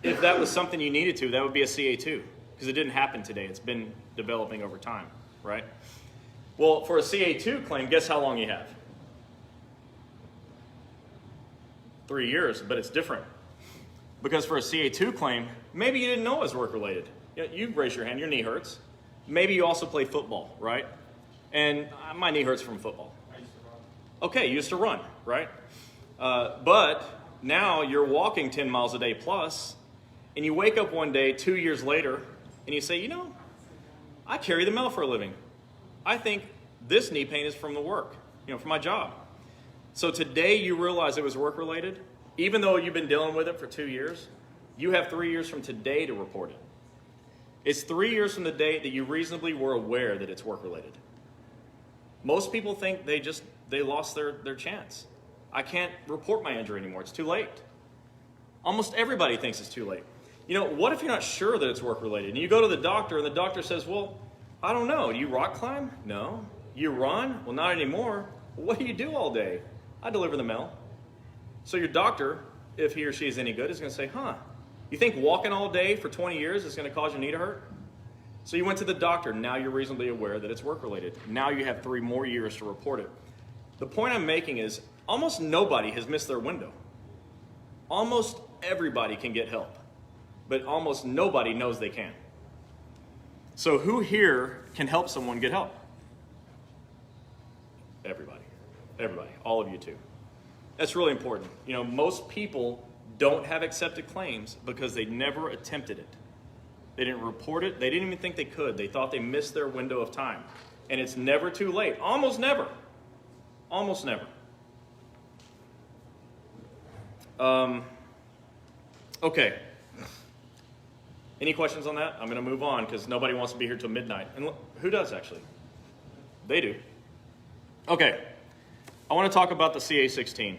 if that was something you needed to, that would be a CA2, because it didn't happen today. It's been developing over time, right? Well, for a CA2 claim, guess how long you have? 3 years, but it's different. Because for a CA2 claim, maybe you didn't know it was work-related. You raise your hand, your knee hurts. Maybe you also play football, right? And my knee hurts from football. Okay, you used to run, right? But now you're walking 10 miles a day plus, and you wake up one day 2 years later, and you say, I carry the mail for a living. I think this knee pain is from the work, from my job. So today you realize it was work-related. Even though you've been dealing with it for 2 years, you have 3 years from today to report it. It's 3 years from the date that you reasonably were aware that it's work-related. Most people think they lost their chance. I can't report my injury anymore. It's too late. Almost everybody thinks it's too late. What if you're not sure that it's work-related? And you go to the doctor, and the doctor says, well, I don't know. Do you rock climb? No. You run? Well, not anymore. Well, what do you do all day? I deliver the mail. So your doctor, if he or she is any good, is going to say, you think walking all day for 20 years is going to cause your knee to hurt? So you went to the doctor. Now you're reasonably aware that it's work-related. Now you have 3 more years to report it. The point I'm making is almost nobody has missed their window. Almost everybody can get help, but almost nobody knows they can. So who here can help someone get help? Everybody. Everybody. All of you too. That's really important. Most people don't have accepted claims because they never attempted it. They didn't report it. They didn't even think they could. They thought they missed their window of time. And it's never too late. Almost never. Almost never. Okay. Any questions on that? I'm going to move on because nobody wants to be here till midnight. And who does, actually? They do. Okay. I want to talk about the CA16.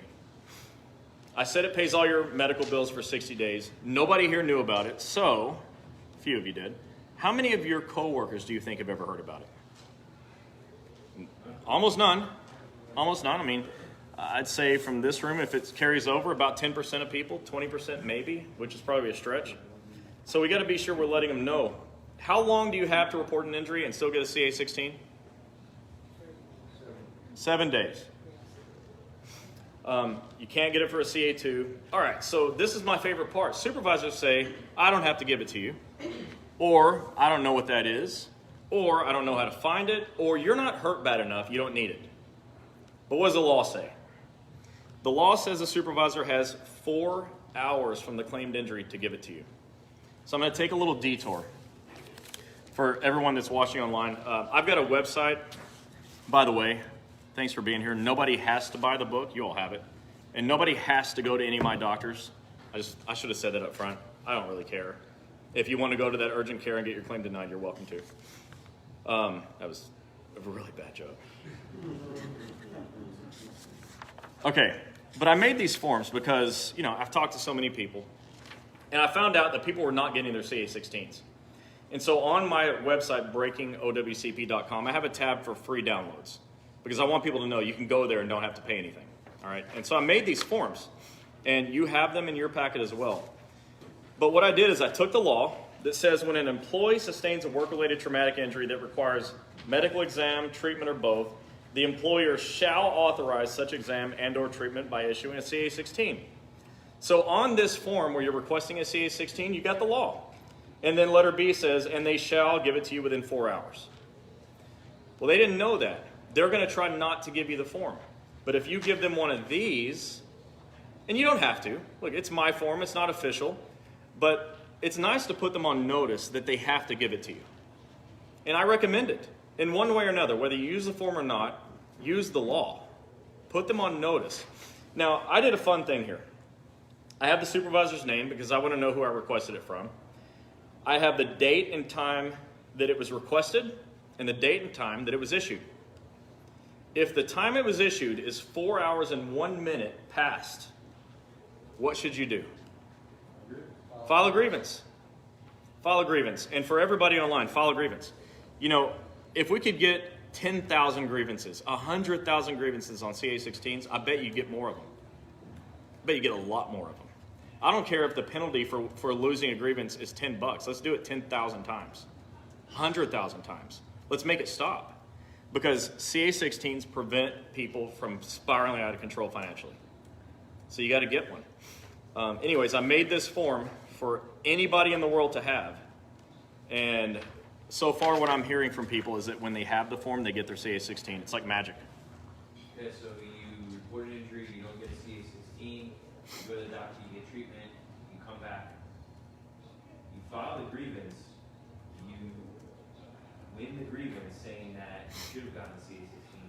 I said it pays all your medical bills for 60 days. Nobody here knew about it, so a few of you did. How many of your coworkers do you think have ever heard about it? Almost none. Almost none. I mean, I'd say from this room, if it carries over, about 10% of people, 20% maybe, which is probably a stretch. So we got to be sure we're letting them know. How long do you have to report an injury and still get a CA16? 7 days. You can't get it for a CA2. All right, so this is my favorite part. Supervisors say, I don't have to give it to you, or I don't know what that is, or I don't know how to find it, or you're not hurt bad enough, you don't need it. But what does the law say? The law says the supervisor has 4 hours from the claimed injury to give it to you. So I'm going to take a little detour for everyone that's watching online. I've got a website, by the way. Thanks for being here. Nobody has to buy the book. You all have it. And nobody has to go to any of my doctors. I should have said that up front. I don't really care. If you want to go to that urgent care and get your claim denied, you're welcome to. That was a really bad joke. Okay, but I made these forms because, I've talked to so many people. And I found out that people were not getting their CA16s. And so on my website, breakingowcp.com, I have a tab for free downloads. Because I want people to know you can go there and don't have to pay anything. All right. And so I made these forms, and you have them in your packet as well. But what I did is I took the law that says when an employee sustains a work-related traumatic injury that requires medical exam, treatment, or both, the employer shall authorize such exam and/or treatment by issuing a CA16. So on this form where you're requesting a CA16, you got the law. And then letter B says, and they shall give it to you within 4 hours. Well, they didn't know that. They're going to try not to give you the form. But if you give them one of these, and you don't have to. Look, it's my form. It's not official. But it's nice to put them on notice that they have to give it to you. And I recommend it. In one way or another, whether you use the form or not, use the law. Put them on notice. Now, I did a fun thing here. I have the supervisor's name because I want to know who I requested it from. I have the date and time that it was requested and the date and time that it was issued. If the time it was issued is 4 hours and 1 minute past, what should you do? File a grievance. File a grievance. And for everybody online, file a grievance. You know, if we could get 10,000 grievances, 100,000 grievances on CA16s, I bet you get more of them. I bet you get a lot more of them. I don't care if the penalty for losing a grievance is $10. Let's do it 10,000 times, 100,000 times. Let's make it stop. Because CA16s prevent people from spiraling out of control financially. So you got to get one. Anyways, I made this form for anybody in the world to have. And so far what I'm hearing from people is that when they have the form, they get their CA16. It's like magic. Okay, so you report an injury, you don't get a CA16, you go to the doctor, you get treatment, you come back, you file the grievance, you win the grievance saying that you should have gotten the CA16.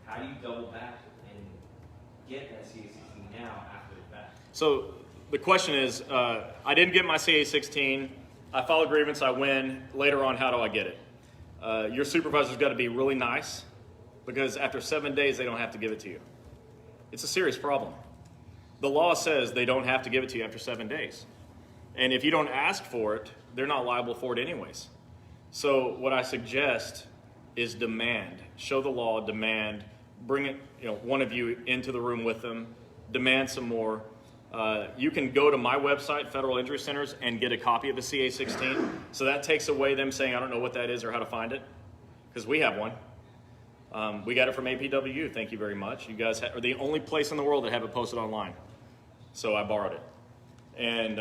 How do you double back and get that CA16 now after the fact? So the question is, I didn't get my CA16. I file a grievance, I win. Later on, how do I get it? Your supervisor's got to be really nice because after 7 days, they don't have to give it to you. It's a serious problem. The law says they don't have to give it to you after 7 days. And if you don't ask for it, they're not liable for it anyways. So what I suggest is demand. Show the law, demand, bring it, one of you into the room with them, demand some more. You can go to my website, Federal Injury Centers, and get a copy of the CA16. So that takes away them saying, I don't know what that is or how to find it, because we have one. We got it from APW, thank you very much. You guys are the only place in the world that have it posted online. So I borrowed it. And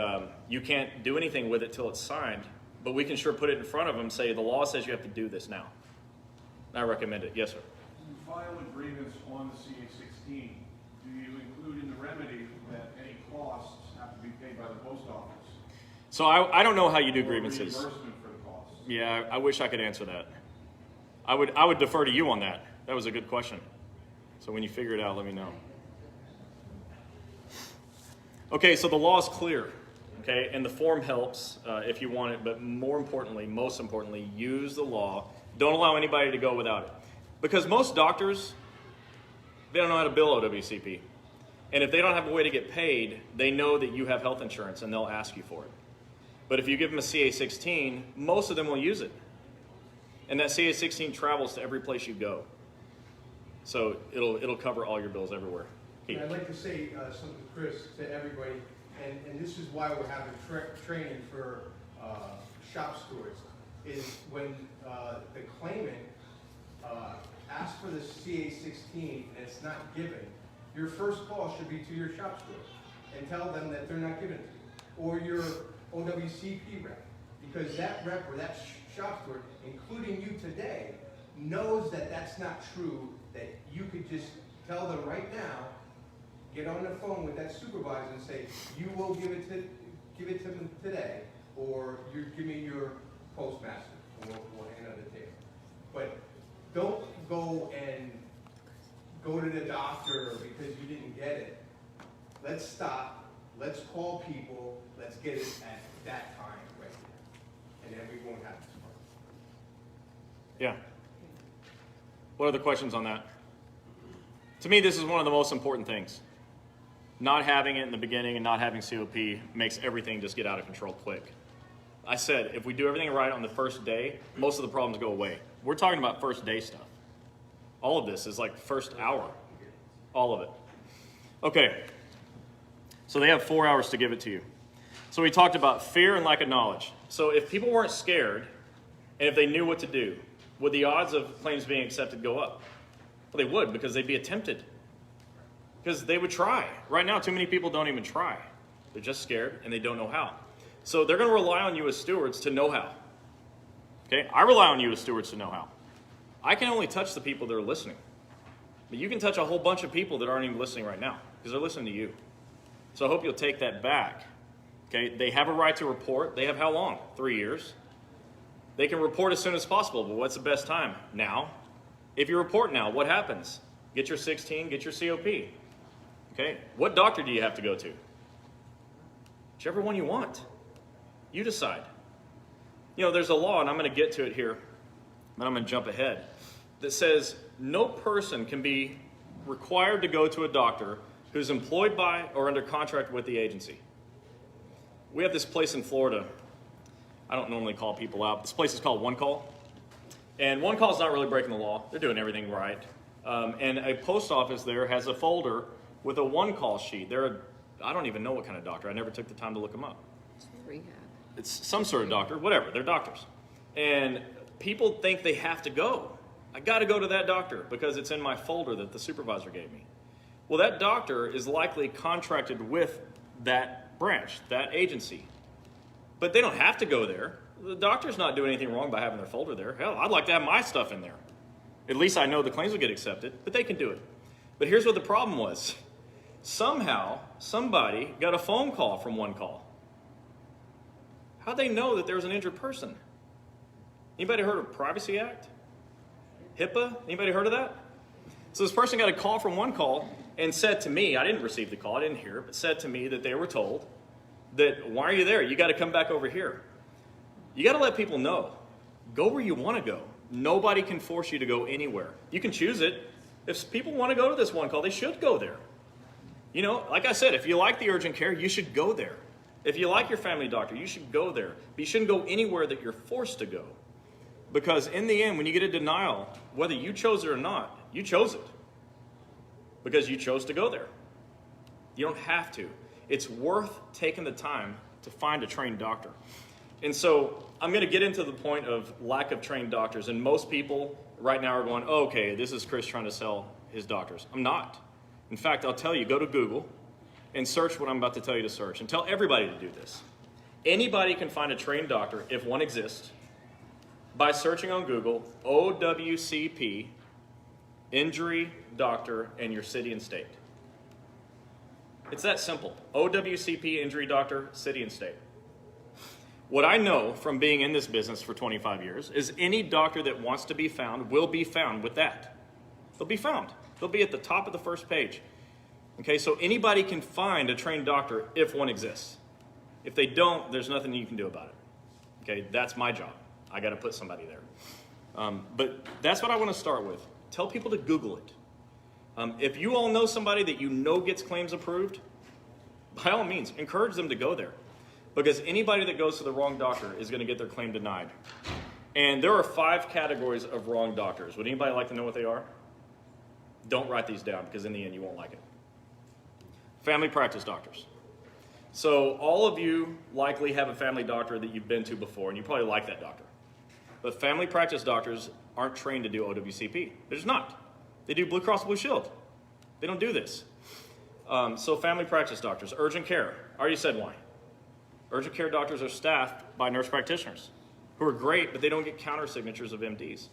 you can't do anything with it till it's signed, but we can sure put it in front of them, say the law says you have to do this now. I recommend it, yes sir. You file a grievance on the CA16. Do you include in the remedy that any costs have to be paid by the post office? So I don't know how you do Or grievances. reimbursement for the costs? Yeah, I wish I could answer that. I would defer to you on that. That was a good question. So when you figure it out, let me know. Okay, so the law is clear, okay, and the form helps if you want it, but more importantly, most importantly, use the law. Don't allow anybody to go without it. Because most doctors, they don't know how to bill OWCP. And if they don't have a way to get paid, they know that you have health insurance and they'll ask you for it. But if you give them a CA16, most of them will use it. And that CA16 travels to every place you go. So it'll cover all your bills everywhere. Keith. And I'd like to say something to Chris, to everybody, and this is why we're having training for shop stewards, is when the claimant asks for the CA16 and it's not given, your first call should be to your shop steward and tell them that they're not giving it to you, or your OWCP rep, because that rep or that shop steward, including you today, knows that that's not true, that you could just tell them right now, get on the phone with that supervisor and say, you will give it to them today, or you give me your postmaster, and we'll hand it on the table. But don't go to the doctor because you didn't get it. Let's stop, let's call people, let's get it at that time right there. And then we won't have this problem. Yeah. What are the questions on that? To me, this is one of the most important things. Not having it in the beginning and not having COP makes everything just get out of control quick. I said, if we do everything right on the first day, most of the problems go away. We're talking about first day stuff. All of this is like first hour. All of it. Okay. So they have 4 hours to give it to you. So we talked about fear and lack of knowledge. So if people weren't scared, and if they knew what to do, would the odds of claims being accepted go up? Well, they would, because they'd be attempted. Because they would try. Right now, too many people don't even try. They're just scared, and they don't know how. So they're going to rely on you as stewards to know how. Okay? I rely on you as stewards to know how. I can only touch the people that are listening. But you can touch a whole bunch of people that aren't even listening right now, because they're listening to you. So I hope you'll take that back. Okay? They have a right to report. They have how long? 3 years. They can report as soon as possible, but what's the best time? Now. If you report now, what happens? Get your 16, get your COP. Okay? What doctor do you have to go to? Whichever one you want. You decide. You know, there's a law, and I'm going to get to it here, but I'm going to jump ahead, that says no person can be required to go to a doctor who's employed by or under contract with the agency. We have this place in Florida. I don't normally call people out. This place is called One Call. And One Call is not really breaking the law. They're doing everything right. And a post office there has a folder with a One Call sheet. I don't even know what kind of doctor. I never took the time to look them up. Rehab. It's some sort of doctor, whatever. They're doctors. And people think they have to go. I got to go to that doctor because it's in my folder that the supervisor gave me. Well, that doctor is likely contracted with that branch, that agency. But they don't have to go there. The doctor's not doing anything wrong by having their folder there. Hell, I'd like to have my stuff in there. At least I know the claims will get accepted, but they can do it. But here's what the problem was. Somehow, somebody got a phone call from One Call. How'd they know that there was an injured person? Anybody heard of Privacy Act? HIPAA? Anybody heard of that? So this person got a call from One Call and said to me, I didn't receive the call, I didn't hear it, but said to me that they were told that, why are you there? You got to come back over here. You got to let people know. Go where you want to go. Nobody can force you to go anywhere. You can choose it. If people want to go to this One Call, they should go there. You know, like I said, if you like the urgent care, you should go there. If you like your family doctor, you should go there. But you shouldn't go anywhere that you're forced to go. Because in the end, when you get a denial, whether you chose it or not, you chose it. Because you chose to go there. You don't have to. It's worth taking the time to find a trained doctor. And so I'm going to get into the point of lack of trained doctors. And most people right now are going, oh, okay, this is Chris trying to sell his doctors. I'm not. In fact, I'll tell you, go to Google and search what I'm about to tell you to search. And tell everybody to do this. Anybody can find a trained doctor, if one exists, by searching on Google, OWCP, injury doctor, and your city and state. It's that simple. OWCP, injury doctor, city and state. What I know from being in this business for 25 years is any doctor that wants to be found will be found with that. They'll be found. They'll be at the top of the first page. Okay, so anybody can find a trained doctor if one exists. If they don't, there's nothing you can do about it. Okay, that's my job. I got to put somebody there. But that's what I want to start with. Tell people to Google it. If you all know somebody that you know gets claims approved, by all means, encourage them to go there. Because anybody that goes to the wrong doctor is going to get their claim denied. And there are 5 categories of wrong doctors. Would anybody like to know what they are? Don't write these down because in the end you won't like it. Family practice doctors. So all of you likely have a family doctor that you've been to before, and you probably like that doctor. But family practice doctors aren't trained to do OWCP. They're just not. They do Blue Cross Blue Shield. They don't do this. So family practice doctors. Urgent care. I already said why. Urgent care doctors are staffed by nurse practitioners who are great, but they don't get counter signatures of MDs.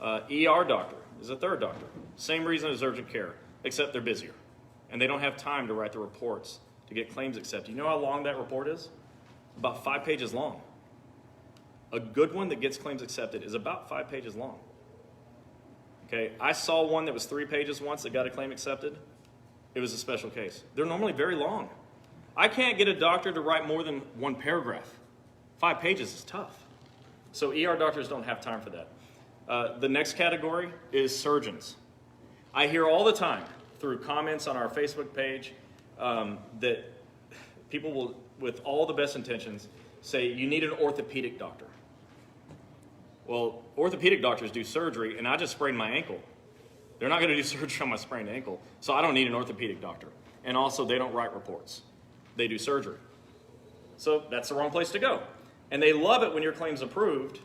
ER doctor is a third doctor. Same reason as urgent care, except they're busier. And they don't have time to write the reports to get claims accepted. You know how long that report is? About 5 pages long. A good one that gets claims accepted is about 5 pages long. Okay, I saw one that was 3 pages once that got a claim accepted. It was a special case. They're normally very long. I can't get a doctor to write more than 1 paragraph. 5 pages is tough. So ER doctors don't have time for that. The next category is surgeons. I hear all the time through comments on our Facebook page that people will, with all the best intentions, say you need an orthopedic doctor. Well, orthopedic doctors do surgery, and I just sprained my ankle. They're not going to do surgery on my sprained ankle, so I don't need an orthopedic doctor. And also, they don't write reports. They do surgery. So that's the wrong place to go. And they love it when your claim's approved.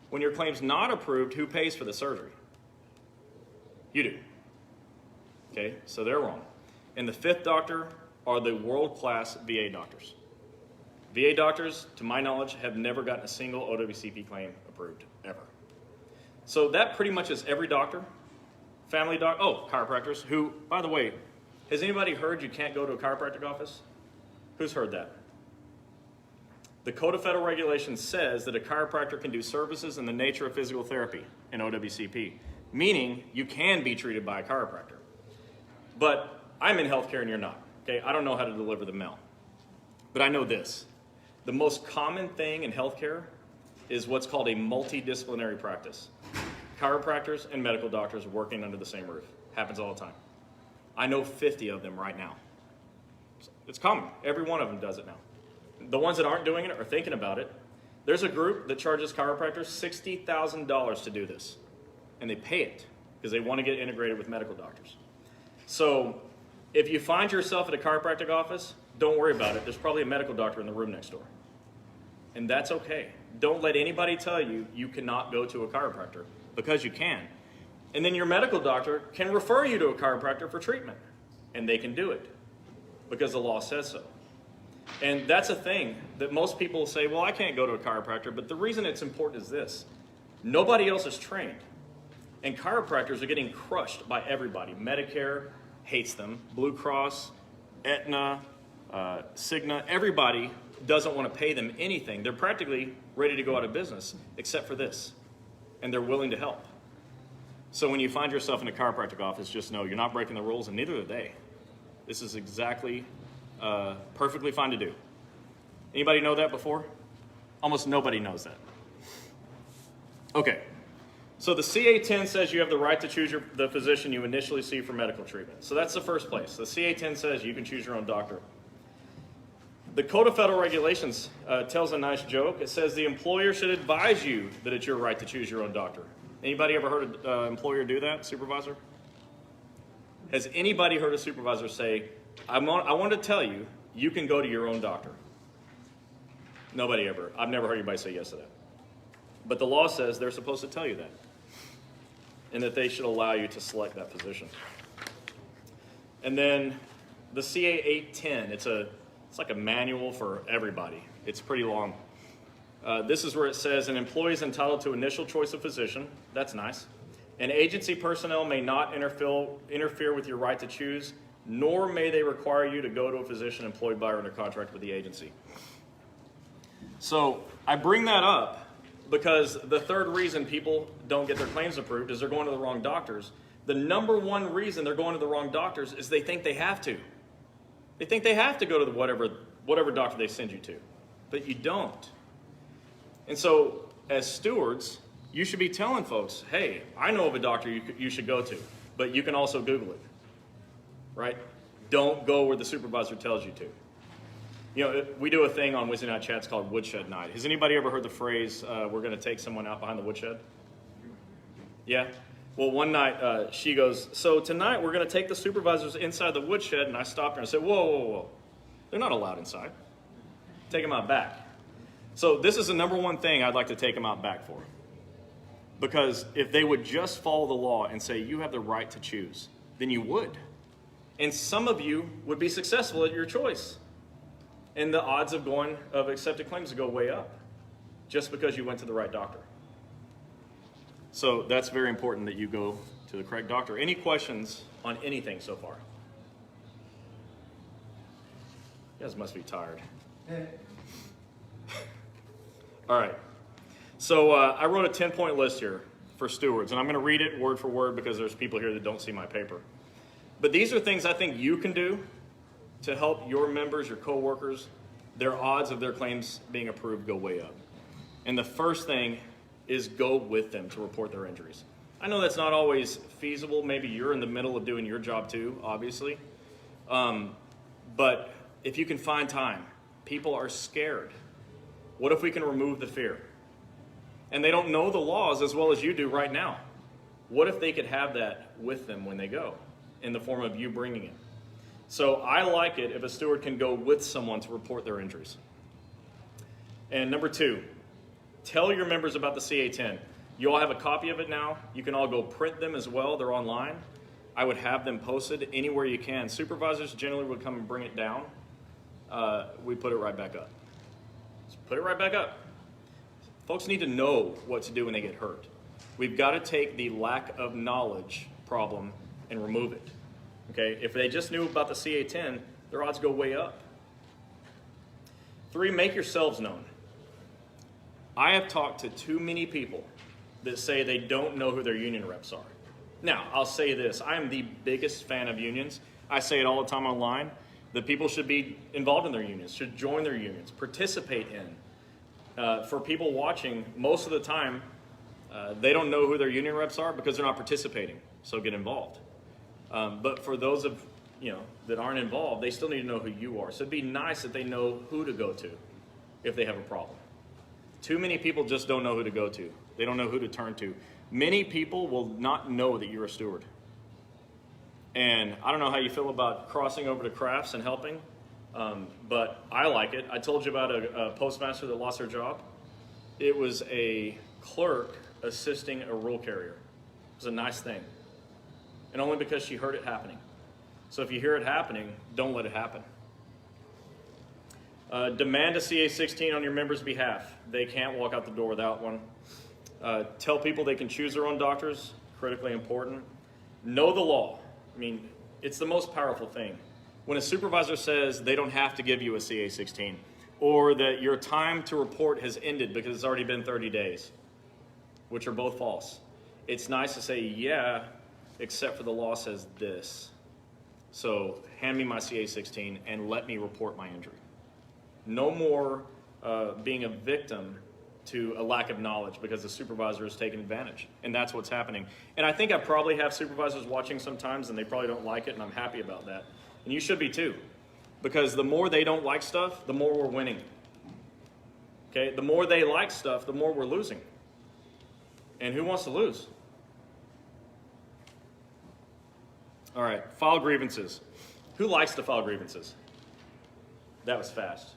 When your claim's not approved, who pays for the surgery? You do. Okay, so they're wrong. And the 5th doctor are the world-class VA doctors. VA doctors, to my knowledge, have never gotten a single OWCP claim approved, ever. So that pretty much is every doctor. Family doc, chiropractors, who, by the way, has anybody heard you can't go to a chiropractic office? Who's heard that? The Code of Federal Regulations says that a chiropractor can do services in the nature of physical therapy in OWCP, meaning you can be treated by a chiropractor. But I'm in healthcare and you're not. Okay, I don't know how to deliver the mail. But I know this. The most common thing in healthcare is what's called a multidisciplinary practice. Chiropractors and medical doctors working under the same roof. Happens all the time. I know 50 of them right now. It's common. Every one of them does it now. The ones that aren't doing it are thinking about it. There's a group that charges chiropractors $60,000 to do this. And they pay it because they want to get integrated with medical doctors. So if you find yourself at a chiropractic office, don't worry about it. There's probably a medical doctor in the room next door. And that's okay. Don't let anybody tell you you cannot go to a chiropractor, because you can. And then your medical doctor can refer you to a chiropractor for treatment. And they can do it because the law says so. And that's a thing that most people say, well, I can't go to a chiropractor. But the reason it's important is this. Nobody else is trained. And chiropractors are getting crushed by everybody. Medicare hates them. Blue Cross, Aetna, Cigna, everybody doesn't want to pay them anything. They're practically ready to go out of business, except for this. And they're willing to help. So when you find yourself in a chiropractic office, just know you're not breaking the rules, and neither are they. This is exactly perfectly fine to do. Anybody know that before? Almost nobody knows that. Okay. So the CA-10 says you have the right to choose the physician you initially see for medical treatment. So that's the first place. The CA-10 says you can choose your own doctor. The Code of Federal Regulations tells a nice joke. It says the employer should advise you that it's your right to choose your own doctor. Anybody ever heard an employer do that, supervisor? Has anybody heard a supervisor say, I want to tell you, you can go to your own doctor? Nobody ever. I've never heard anybody say yes to that. But the law says they're supposed to tell you that, and that they should allow you to select that physician. And then the CA-810, it's like a manual for everybody. It's pretty long. This is where it says an employee is entitled to initial choice of physician. That's nice. And agency personnel may not interfere with your right to choose, nor may they require you to go to a physician employed by or under contract with the agency. So I bring that up because the third reason people don't get their claims approved is they're going to the wrong doctors. The number one reason they're going to the wrong doctors is they think they have to. They think they have to go to whatever doctor they send you to, but you don't. And so as stewards, you should be telling folks, hey, I know of a doctor you should go to, but you can also Google it, right? Don't go where the supervisor tells you to. You know, we do a thing on Wednesday night chats called woodshed night. Has anybody ever heard the phrase, we're going to take someone out behind the woodshed? Yeah? Well, one night she goes, so tonight we're going to take the supervisors inside the woodshed, and I stopped her and said, whoa, whoa, whoa. They're not allowed inside. Take them out back. So this is the number one thing I'd like to take them out back for. Because if they would just follow the law and say, you have the right to choose, then you would. And some of you would be successful at your choice. And the odds of accepted claims would go way up just because you went to the right doctor. So that's very important that you go to the correct doctor. Any questions on anything so far? You guys must be tired. All right. So I wrote a 10-point list here for stewards, and I'm going to read it word for word because there's people here that don't see my paper. But these are things I think you can do to help your members, your coworkers, their odds of their claims being approved go way up. And the first thing is go with them to report their injuries. I know that's not always feasible. Maybe you're in the middle of doing your job too, obviously. But if you can find time, people are scared. What if we can remove the fear? And they don't know the laws as well as you do right now. What if they could have that with them when they go in the form of you bringing it? So I like it if a steward can go with someone to report their injuries. And number 2, tell your members about the CA-10. You all have a copy of it now. You can all go print them as well. They're online. I would have them posted anywhere you can. Supervisors generally would come and bring it down. We put it right back up. Just put it right back up. Folks need to know what to do when they get hurt. We've got to take the lack of knowledge problem and remove it. Okay? If they just knew about the CA-10, their odds go way up. 3, make yourselves known. I have talked to too many people that say they don't know who their union reps are. Now, I'll say this. I am the biggest fan of unions. I say it all the time online, that people should be involved in their unions, should join their unions, participate in. For people watching, most of the time, they don't know who their union reps are because they're not participating, so get involved. But for those of that aren't involved, they still need to know who you are. So it'd be nice that they know who to go to if they have a problem. Too many people just don't know who to go to. They don't know who to turn to. Many people will not know that you're a steward. And I don't know how you feel about crossing over to crafts and helping, but I like it. I told you about a postmaster that lost their job. It was a clerk assisting a rule carrier. It was a nice thing. And only because she heard it happening. So if you hear it happening, don't let it happen. Demand a CA-16 on your members' behalf. They can't walk out the door without one. Tell people they can choose their own doctors, critically important. Know the law. I mean, it's the most powerful thing. When a supervisor says they don't have to give you a CA-16, or that your time to report has ended because it's already been 30 days, which are both false. It's nice to say, yeah, except for the law says this. So hand me my CA-16 and let me report my injury. No more being a victim to a lack of knowledge because the supervisor is taking advantage. And that's what's happening. And I think I probably have supervisors watching sometimes and they probably don't like it, and I'm happy about that. And you should be too. Because the more they don't like stuff, the more we're winning. Okay? The more they like stuff, the more we're losing. And who wants to lose? All right, file grievances. Who likes to file grievances? That was fast.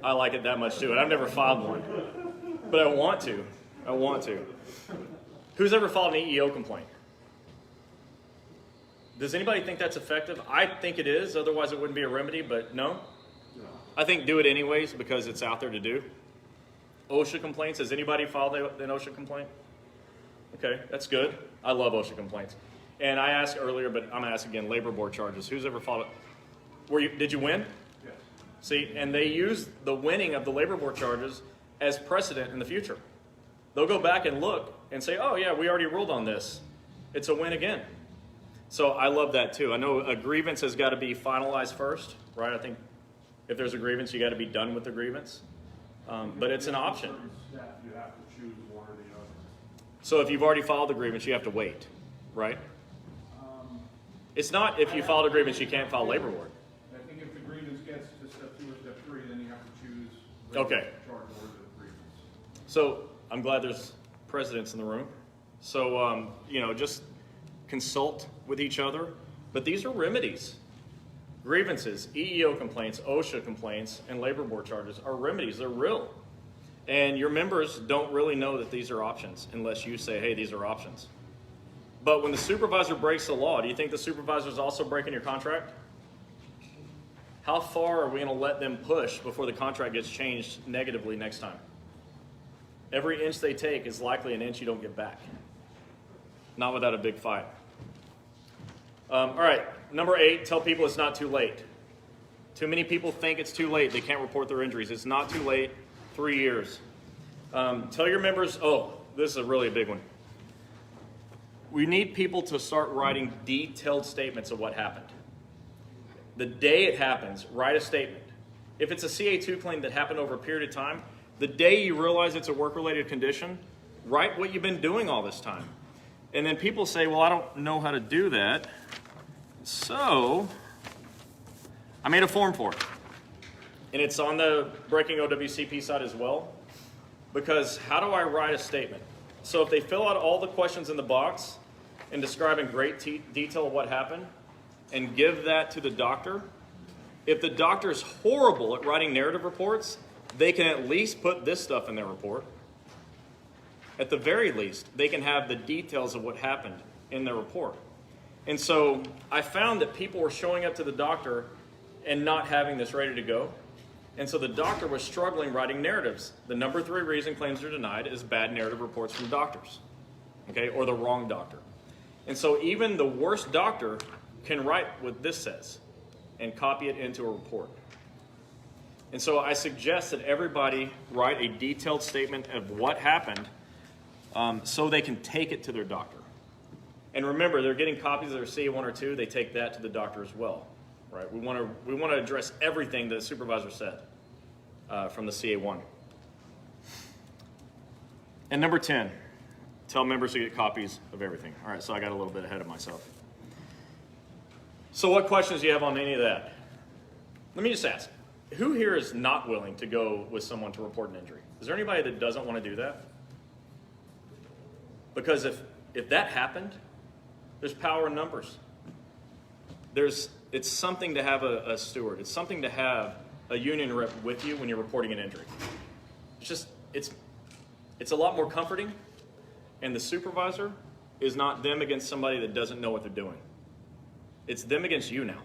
I like it that much too, and I've never filed one. But I want to. I want to. Who's ever filed an EEO complaint? Does anybody think that's effective? I think it is, otherwise it wouldn't be a remedy, but no? I think do it anyways because it's out there to do. OSHA complaints, has anybody filed an OSHA complaint? Okay, that's good. I love OSHA complaints. And I asked earlier, but I'm going to ask again, labor board charges. Who's ever filed it? Did you win? Yes. See, and they use the winning of the labor board charges as precedent in the future. They'll go back and look and say, oh yeah, we already ruled on this. It's a win again. So I love that too. I know a grievance has got to be finalized first, right? I think if there's a grievance, you got to be done with the grievance. But it's an option. Step, you have to choose one or the other. So if you've already filed the grievance, you have to wait, right? It's not if you filed a grievance, you can't file labor board. I think if the grievance gets to step 2 or step 3, then you have to choose Okay. charge or the grievance. So I'm glad there's presidents in the room. So, just consult with each other. But these are remedies. Grievances, EEO complaints, OSHA complaints, and labor board charges are remedies. They're real. And your members don't really know that these are options unless you say, hey, these are options. But when the supervisor breaks the law, do you think the supervisor is also breaking your contract? How far are we going to let them push before the contract gets changed negatively next time? Every inch they take is likely an inch you don't get back. Not without a big fight. All right, number 8, tell people it's not too late. Too many people think it's too late. They can't report their injuries. It's not too late. 3 years. Tell your members, this is really a big one. We need people to start writing detailed statements of what happened. The day it happens, write a statement. If it's a CA2 claim that happened over a period of time, the day you realize it's a work-related condition, write what you've been doing all this time. And then people say, well, I don't know how to do that. So I made a form for it. And it's on the Breaking OWCP side as well. Because how do I write a statement? So if they fill out all the questions in the box and describe in great detail what happened and give that to the doctor, if the doctor is horrible at writing narrative reports, they can at least put this stuff in their report. At the very least, they can have the details of what happened in their report. And so I found that people were showing up to the doctor and not having this ready to go. And so the doctor was struggling writing narratives. The number 3 reason claims are denied is bad narrative reports from doctors, okay, or the wrong doctor. And so even the worst doctor can write what this says and copy it into a report. And so I suggest that everybody write a detailed statement of what happened so they can take it to their doctor. And remember, they're getting copies of their CA1 or 2. They take that to the doctor as well, right? We want to address everything that the supervisor said. from the CA1. And number 10, tell members to get copies of everything. All right, so I got a little bit ahead of myself. So what questions do you have on any of that? Let me just ask, who here is not willing to go with someone to report an injury? Is there anybody that doesn't want to do that? Because if that happened, there's power in numbers. It's something to have a steward. It's something to have a union rep with you when you're reporting an injury. It's a lot more comforting, and the supervisor is not them against somebody that doesn't know what they're doing. It's them against you now.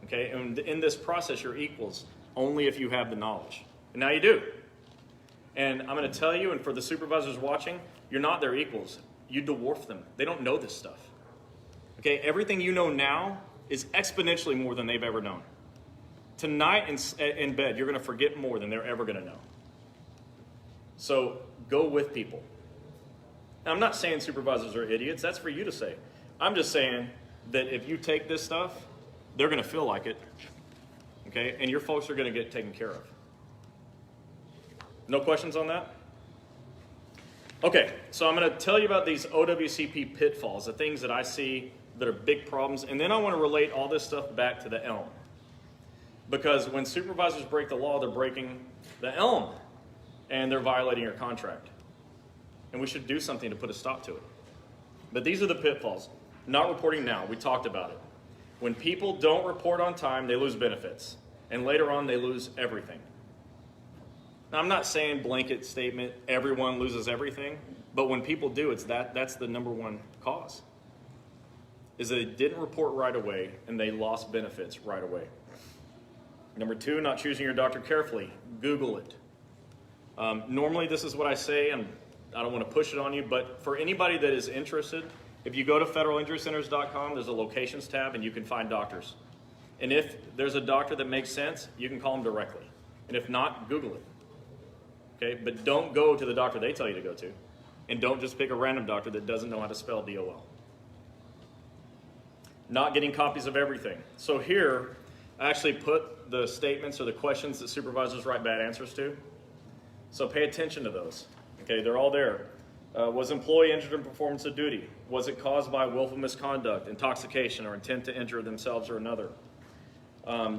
Okay, and in this process, you're equals only if you have the knowledge. And now you do. And I'm going to tell you, and for the supervisors watching, you're not their equals. You dwarf them. They don't know this stuff. Okay, everything you know now is exponentially more than they've ever known. Tonight in bed, you're going to forget more than they're ever going to know. So go with people. Now, I'm not saying supervisors are idiots. That's for you to say. I'm just saying that if you take this stuff, they're going to feel like it. Okay, and your folks are going to get taken care of. No questions on that? Okay, so I'm going to tell you about these OWCP pitfalls, the things that I see that are big problems, and then I want to relate all this stuff back to the ELM. Because when supervisors break the law, they're breaking the ELM, and they're violating your contract. And we should do something to put a stop to it. But these are the pitfalls. Not reporting now, we talked about it. When people don't report on time, they lose benefits. And later on, they lose everything. Now, I'm not saying blanket statement, everyone loses everything, but when people do, that's the number one cause, is that they didn't report right away and they lost benefits right away. Number 2, not choosing your doctor carefully. Google it. Normally, this is what I say, and I don't want to push it on you, but for anybody that is interested, if you go to federalinjurycenters.com, there's a locations tab, and you can find doctors. And if there's a doctor that makes sense, you can call them directly. And if not, Google it. Okay, but don't go to the doctor they tell you to go to. And don't just pick a random doctor that doesn't know how to spell DOL. Not getting copies of everything. So here, I actually put the statements or the questions that supervisors write bad answers to. So pay attention to those. Okay, they're all there. Was employee injured in performance of duty? Was it caused by willful misconduct, intoxication, or intent to injure themselves or another?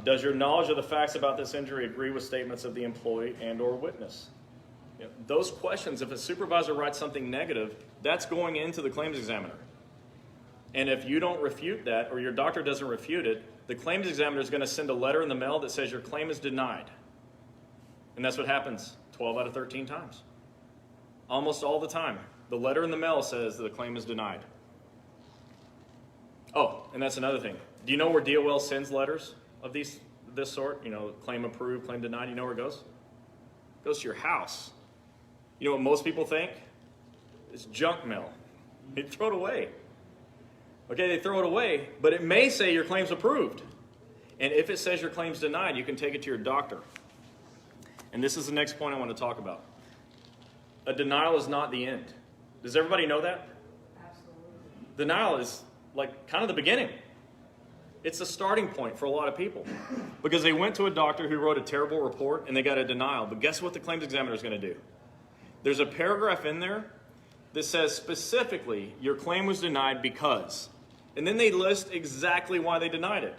Does your knowledge of the facts about this injury agree with statements of the employee and or witness? You know, those questions, if a supervisor writes something negative, that's going into the claims examiner. And if you don't refute that, or your doctor doesn't refute it, the claims examiner is going to send a letter in the mail that says your claim is denied. And that's what happens 12 out of 13 times. Almost all the time. The letter in the mail says that the claim is denied. Oh, and that's another thing. Do you know where DOL sends letters of this sort? You know, claim approved, claim denied. You know where it goes? It goes to your house. You know what most people think? It's junk mail. They throw it away. Okay, they throw it away, but it may say your claim's approved. And if it says your claim's denied, you can take it to your doctor. And this is the next point I want to talk about. A denial is not the end. Does everybody know that? Absolutely. Denial is like kind of the beginning. It's the starting point for a lot of people. Because they went to a doctor who wrote a terrible report and they got a denial. But guess what the claims examiner is going to do? There's a paragraph in there that says specifically your claim was denied because. And then they list exactly why they denied it.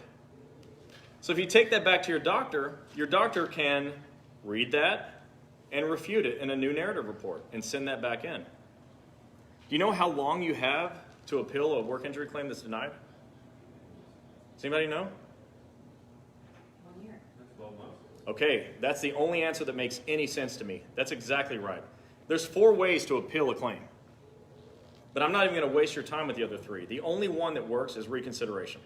So if you take that back to your doctor can read that and refute it in a new narrative report and send that back in. Do you know how long you have to appeal a work injury claim that's denied? Does anybody know? 1 year. That's 12 months. Okay, that's the only answer that makes any sense to me. That's exactly right. There's 4 ways to appeal a claim. But I'm not even going to waste your time with the other 3. The only one that works is reconsideration.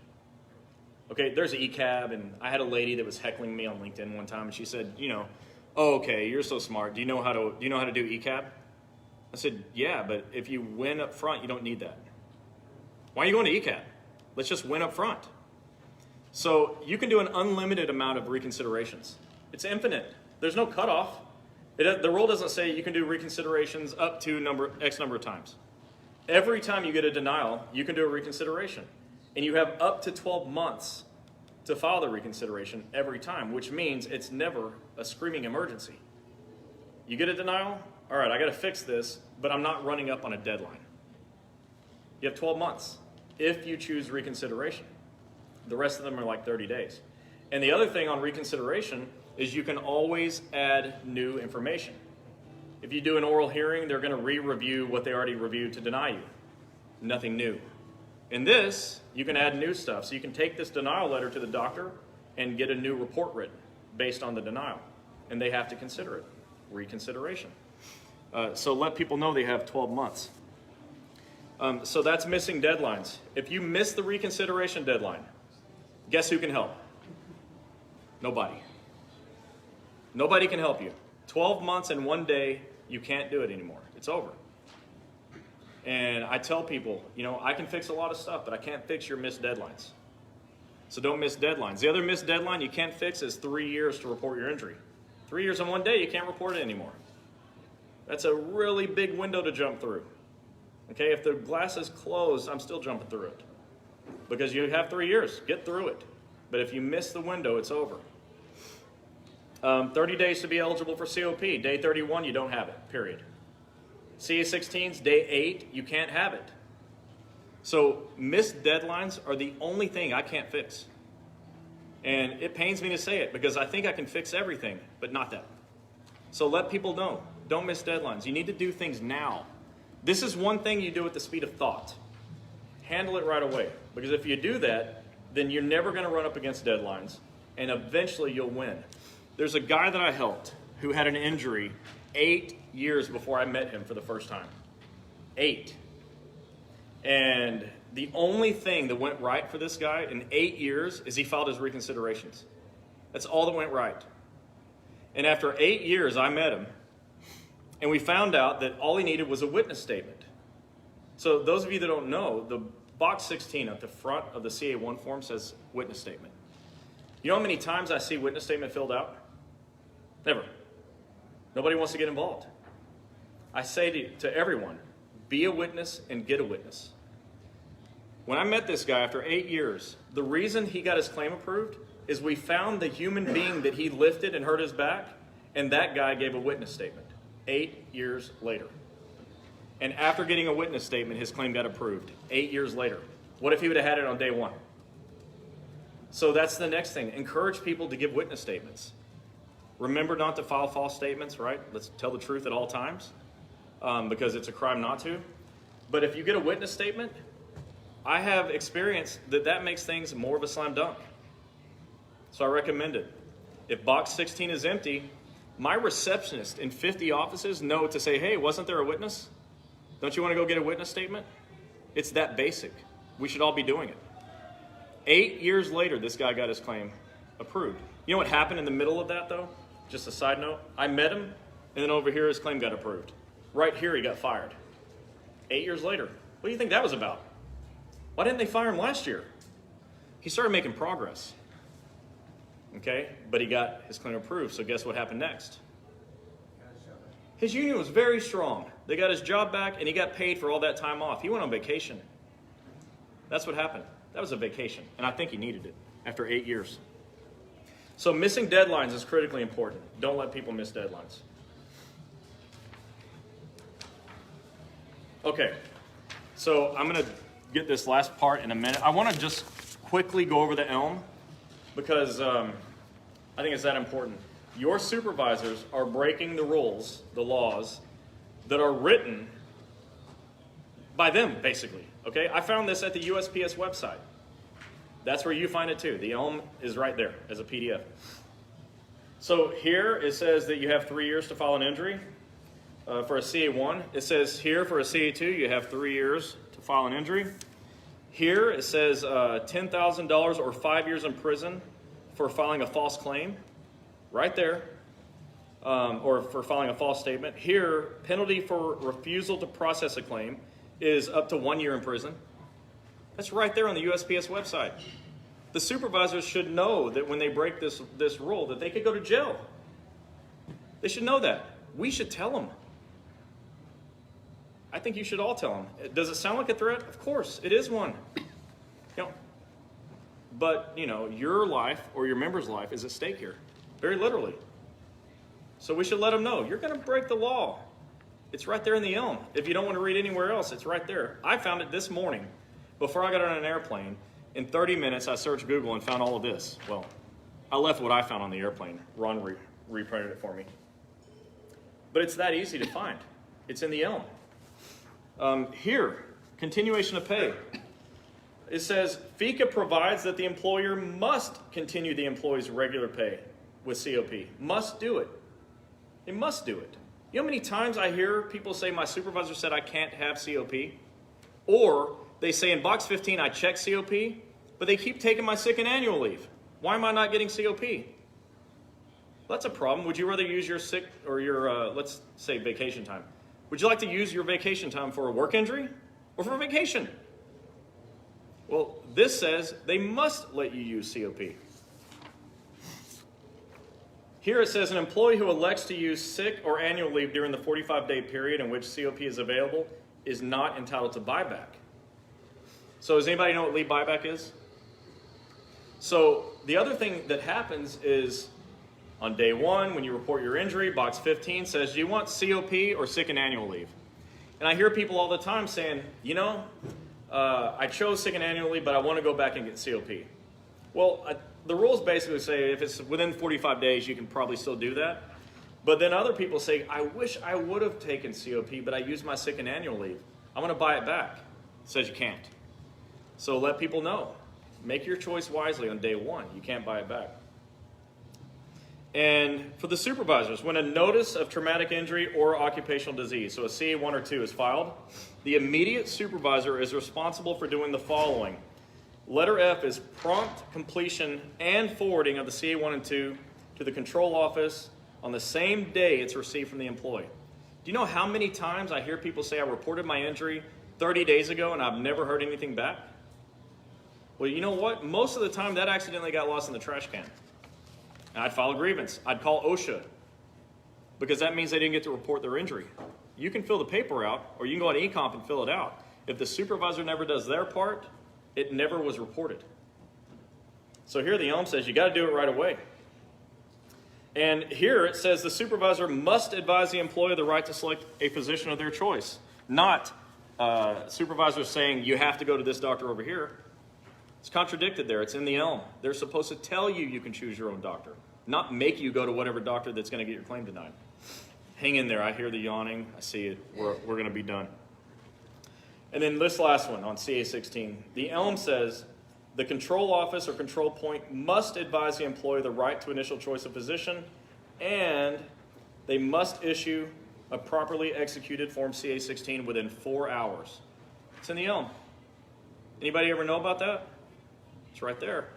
Okay, there's an ECAB, and I had a lady that was heckling me on LinkedIn one time, and she said, you know, oh, okay, you're so smart. Do you know how to do ECAB? I said, yeah, but if you win up front, you don't need that. Why are you going to ECAB? Let's just win up front. So you can do an unlimited amount of reconsiderations. It's infinite. There's no cutoff. The rule doesn't say you can do reconsiderations up to X number of times. Every time you get a denial, you can do a reconsideration. And you have up to 12 months to file the reconsideration every time, which means it's never a screaming emergency. You get a denial, all right, I got to fix this, but I'm not running up on a deadline. You have 12 months if you choose reconsideration. The rest of them are like 30 days. And the other thing on reconsideration is you can always add new information. If you do an oral hearing, they're going to re-review what they already reviewed to deny you. Nothing new. In this, you can add new stuff. So you can take this denial letter to the doctor and get a new report written based on the denial. And they have to consider it. Reconsideration. So let people know they have 12 months. So that's missing deadlines. If you miss the reconsideration deadline, guess who can help? Nobody. Nobody can help you. 12 months and 1 day, you can't do it anymore. It's over. And I tell people, you know, I can fix a lot of stuff, but I can't fix your missed deadlines. So don't miss deadlines. The other missed deadline you can't fix is 3 years to report your injury. 3 years and 1 day, you can't report it anymore. That's a really big window to jump through. Okay, if the glass is closed, I'm still jumping through it. Because you have 3 years, get through it. But if you miss the window, it's over. 30 days to be eligible for COP. Day 31, you don't have it, period. CA16s, day 8, you can't have it. So missed deadlines are the only thing I can't fix. And it pains me to say it because I think I can fix everything, but not that. So let people know, don't miss deadlines. You need to do things now. This is one thing you do at the speed of thought. Handle it right away. Because if you do that, then you're never going to run up against deadlines, and eventually you'll win. There's a guy that I helped who had an injury 8 years before I met him for the first time. 8. And the only thing that went right for this guy in 8 years is he filed his reconsiderations. That's all that went right. And after 8 years, I met him, and we found out that all he needed was a witness statement. So those of you that don't know, the box 16 at the front of the CA1 form says witness statement. You know how many times I see witness statement filled out? Never. Nobody wants to get involved. I say to everyone, be a witness and get a witness. When I met this guy after 8 years, the reason he got his claim approved is we found the human being that he lifted and hurt his back, and that guy gave a witness statement 8 years later. And after getting a witness statement, his claim got approved 8 years later. What if he would have had it on day 1? So that's the next thing. Encourage people to give witness statements. Remember not to file false statements, right? Let's tell the truth at all times because it's a crime not to. But if you get a witness statement, I have experienced that makes things more of a slam dunk. So I recommend it. If box 16 is empty, my receptionist in 50 offices know to say, hey, wasn't there a witness? Don't you want to go get a witness statement? It's that basic. We should all be doing it. 8 years later, this guy got his claim approved. You know what happened in the middle of that, though? Just a side note. I met him, and then over here, his claim got approved. Right here, he got fired. 8 years later. What do you think that was about? Why didn't they fire him last year? He started making progress. Okay? But he got his claim approved, so guess what happened next? His union was very strong. They got his job back, and he got paid for all that time off. He went on vacation. That's what happened. That was a vacation, and I think he needed it after 8 years. So missing deadlines is critically important. Don't let people miss deadlines. Okay, so I'm going to get this last part in a minute. I want to just quickly go over the ELM because I think it's that important. Your supervisors are breaking the rules, the laws, that are written by them, basically. Okay, I found this at the USPS website. That's where you find it too. The ELM is right there as a PDF. So here it says that you have 3 years to file an injury for a CA1. It says here for a CA2 you have 3 years to file an injury. Here it says $10,000 or 5 years in prison for filing a false claim. Right there. Or for filing a false statement. Here, penalty for refusal to process a claim is up to 1 year in prison. That's right there on the USPS website. The supervisors should know that when they break this rule that they could go to jail. They should know that. We should tell them. I think you should all tell them. Does it sound like a threat? Of course, it is one. You know, but your life or your member's life is at stake here, very literally. So we should let them know, you're going to break the law. It's right there in the ELM. If you don't want to read anywhere else, it's right there. I found it this morning before I got on an airplane. In 30 minutes, I searched Google and found all of this. Well, I left what I found on the airplane. Ron reprinted it for me. But it's that easy to find. It's in the ELM. Here, continuation of pay. It says, FECA provides that the employer must continue the employee's regular pay with COP. Must do it. They must do it. You know how many times I hear people say, my supervisor said I can't have COP? Or they say in box 15, I check COP, but they keep taking my sick and annual leave. Why am I not getting COP? That's a problem. Would you rather use your sick or your, let's say, vacation time? Would you like to use your vacation time for a work injury or for a vacation? Well, this says they must let you use COP. Here it says an employee who elects to use sick or annual leave during the 45-day period in which COP is available is not entitled to buyback. So does anybody know what leave buyback is? So the other thing that happens is on day 1, when you report your injury, box 15 says, do you want COP or sick and annual leave? And I hear people all the time saying, I chose sick and annual leave, but I want to go back and get COP. Well, the rules basically say if it's within 45 days, you can probably still do that. But then other people say, I wish I would have taken COP, but I used my sick and annual leave. I want to buy it back. It says you can't. So let people know. Make your choice wisely on day 1. You can't buy it back. And for the supervisors, when a notice of traumatic injury or occupational disease, so a CA1 or 2 is filed, the immediate supervisor is responsible for doing the following. Letter F is prompt completion and forwarding of the CA1 and 2 to the control office on the same day it's received from the employee. Do you know how many times I hear people say I reported my injury 30 days ago and I've never heard anything back? Well, you know what? Most of the time that accidentally got lost in the trash can. And I'd file a grievance. I'd call OSHA because that means they didn't get to report their injury. You can fill the paper out or you can go on eComp and fill it out. If the supervisor never does their part, it never was reported. So here the ELM says you got to do it right away. And here it says the supervisor must advise the employee of the right to select a physician of their choice. Not supervisors saying you have to go to this doctor over here. It's contradicted there. It's in the ELM. They're supposed to tell you you can choose your own doctor, not make you go to whatever doctor that's going to get your claim denied. Hang in there. I hear the yawning. I see it. We're going to be done. And then this last one on CA16. The ELM says the control office or control point must advise the employee the right to initial choice of physician, and they must issue a properly executed Form CA16 within 4 hours. It's in the ELM. Anybody ever know about that? It's right there.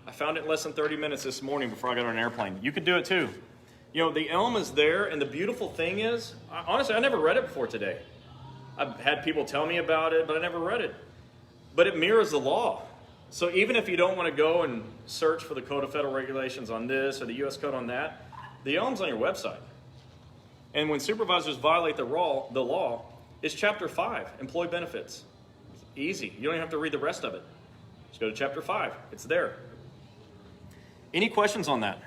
I found it in less than 30 minutes this morning before I got on an airplane. You could do it too. The ELM is there, and the beautiful thing is, honestly, I never read it before today. I've had people tell me about it, but I never read it. But it mirrors the law. So even if you don't want to go and search for the Code of Federal Regulations on this or the U.S. Code on that, the ELM's on your website. And when supervisors violate the law, it's Chapter 5, Employee Benefits. It's easy. You don't even have to read the rest of it. Just go to Chapter 5. It's there. Any questions on that?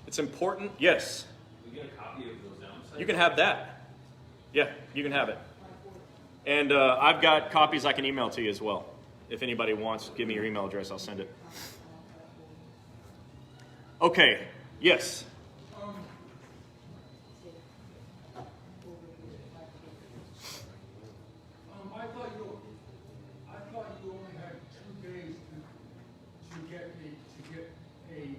It's important. Yes. We get a copy of those ELM. You can have that. Yeah, you can have it. And I've got copies I can email to you as well. If anybody wants, give me your email address. I'll send it. Okay. Yes. I thought you only had 2 days to get a CA16.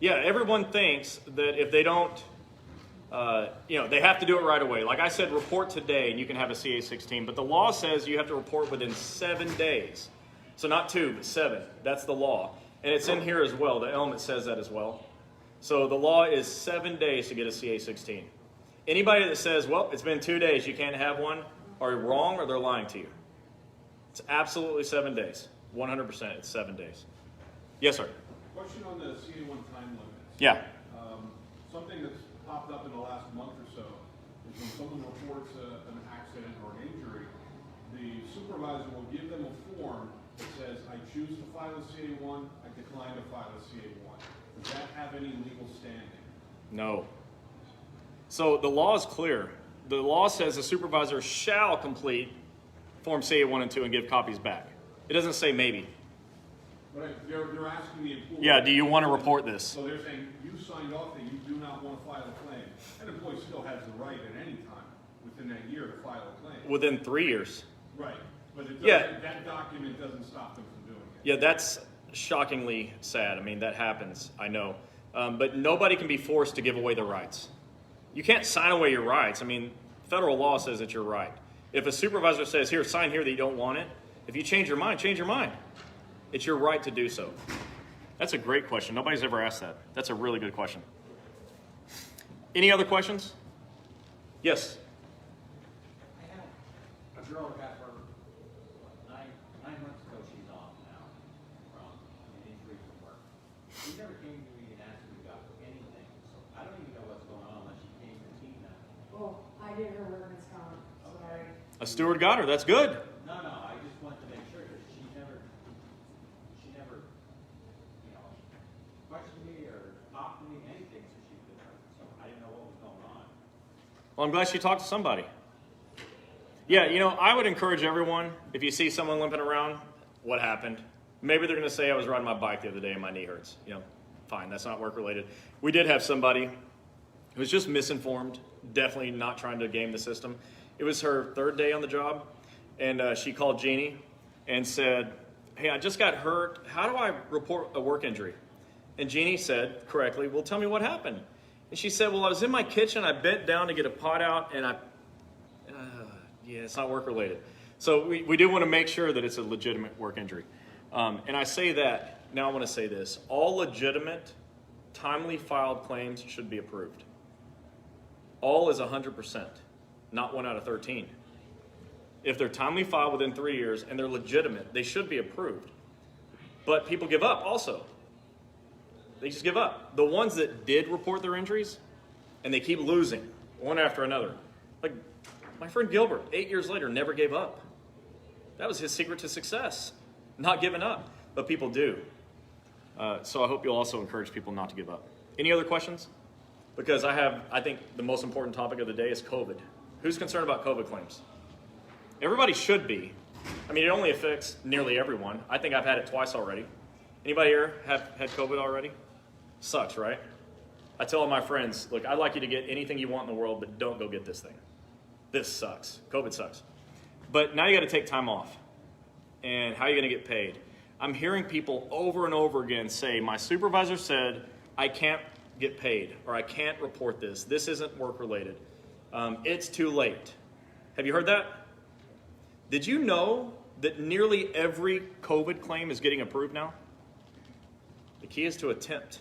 Yeah, everyone thinks that if they don't, they have to do it right away. Like I said, report today and you can have a CA16, but the law says you have to report within 7 days. So not 2, but 7. That's the law. And it's in here as well. The element says that as well. So the law is 7 days to get a CA16. Anybody that says, well, it's been 2 days, you can't have one, are wrong or they're lying to you. It's absolutely 7 days. 100%, it's 7 days. Yes, sir. Question on the CA1 time limits. Yeah. Something that's popped up in the last month or so is when someone reports an accident or an injury, the supervisor will give them a form that says, I choose to file a CA1, I decline to file a CA1. Does that have any legal standing? No. So the law is clear. The law says the supervisor shall complete Form CA1 and 2 and give copies back. It doesn't say maybe. But they're asking the employee. Yeah, do you want to report this? So they're saying, you signed off that you do not want to file a claim. An employee still has the right at any time within that year to file a claim. Within 3 years. Right, but it doesn't, Yeah. that document doesn't stop them from doing it. Yeah, that's shockingly sad. I mean, that happens, I know. But nobody can be forced to give away their rights. You can't sign away your rights. I mean, federal law says it's your right. If a supervisor says, here, sign here that you don't want it, if you change your mind, change your mind. It's your right to do so. That's a great question. Nobody's ever asked that. That's a really good question. Any other questions? Yes. I have a girl got her, nine months ago, she's off now from an injury from work. She never came to me and asked me about anything, so I don't even know what's going on unless she came to me now. Oh, I did her workman's comp, sorry. A steward got her. That's good. No, I just wanted to make sure that she never, you know, questioned me or talked to me, anything since she's been hurt, so I didn't know what was going on. Well, I'm glad she talked to somebody. Yeah, you know, I would encourage everyone, if you see someone limping around, what happened? Maybe they're going to say, I was riding my bike the other day and my knee hurts. You know, fine, that's not work-related. We did have somebody who was just misinformed, definitely not trying to game the system. It was her third day on the job, and she called Gini and said, hey, I just got hurt. How do I report a work injury? And Gini said correctly, well, tell me what happened. And she said, well, I was in my kitchen, I bent down to get a pot out, and yeah, it's not work-related. So we do want to make sure that it's a legitimate work injury. And I say that, now I want to say this. All legitimate, timely filed claims should be approved. All is 100%, not 1 out of 13. If they're timely filed within 3 years and they're legitimate, they should be approved. But people give up also. They just give up. The ones that did report their injuries, and they keep losing one after another. Like my friend Gilbert, 8 years later, never gave up. That was his secret to success, not giving up. But people do. So I hope you'll also encourage people not to give up. Any other questions? Because I think the most important topic of the day is COVID. Who's concerned about COVID claims? Everybody should be. I mean, it only affects nearly everyone. I think I've had it twice already. Anybody here have had COVID already? Sucks, right? I tell all my friends, look, I'd like you to get anything you want in the world, but don't go get this thing. This sucks. COVID sucks. But now you got to take time off. And how are you going to get paid? I'm hearing people over and over again say, my supervisor said I can't get paid, or I can't report this. This isn't work-related. It's too late. Have you heard that? Did you know that nearly every COVID claim is getting approved now? The key is to attempt.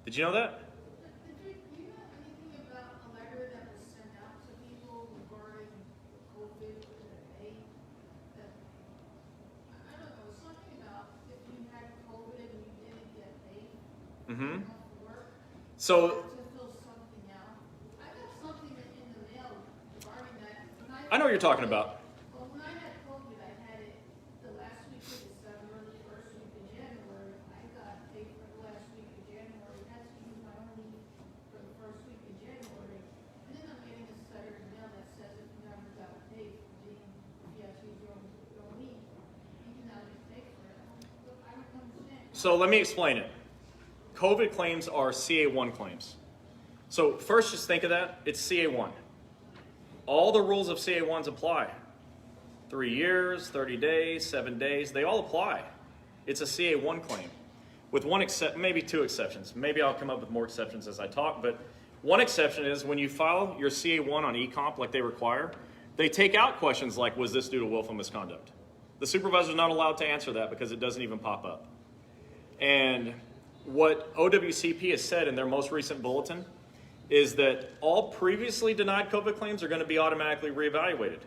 Did you know that? Do you know anything about a letter that was sent out to people regarding COVID today? That, I don't know, something about if you had COVID and you didn't get paid Mm-hmm. for work, So to fill something out. I got something in the mail regarding that. I know what you're talking about. Well, when I had COVID, I had it the last week of December, the first week of January. I got paid for the last week of January. That's even my only for the first week of January. And then I'm getting this letter in the mail that says if you never got paid for being, if you actually don't leave, you can now get paid for it. I don't understand. So let me explain it. COVID claims are CA1 claims. So first just think of that, it's CA1. All the rules of CA1s apply. 3 years, 30 days, 7 days, they all apply. It's a CA1 claim. With maybe 2 exceptions. Maybe I'll come up with more exceptions as I talk, but one exception is when you file your CA1 on eComp like they require, they take out questions like, was this due to willful misconduct? The supervisor is not allowed to answer that because it doesn't even pop up. And what OWCP has said in their most recent bulletin is that all previously denied COVID claims are going to be automatically reevaluated.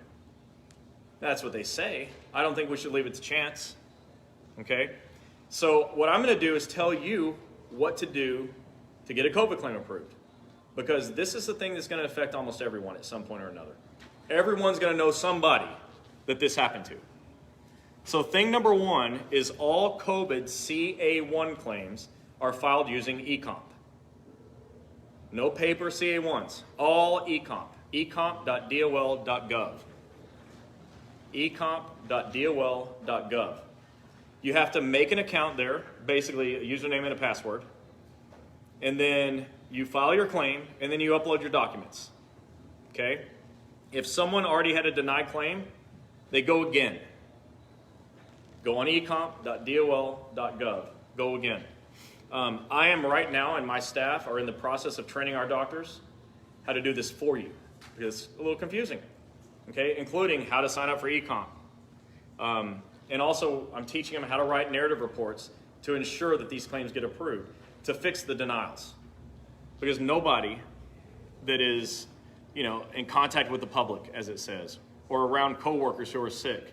That's what they say. I don't think we should leave it to chance. Okay? So what I'm going to do is tell you what to do to get a COVID claim approved. because this is the thing that's going to affect almost everyone at some point or another. Everyone's going to know somebody that this happened to. So thing number one is all COVID CA1 claims are filed using eComp. No paper CA1s, all eComp, ecomp.dol.gov. ecomp.dol.gov. You have to make an account there, basically a username and a password, and then you file your claim, and then you upload your documents, okay? If someone already had a denied claim, they go again. Go on ecomp.dol.gov, go again. I am right now, and my staff are in the process of training our doctors how to do this for you, because it's a little confusing, okay? Including how to sign up for eComp. And also, I'm teaching them how to write narrative reports to ensure that these claims get approved, to fix the denials. Because nobody that is, in contact with the public, as it says, or around coworkers who are sick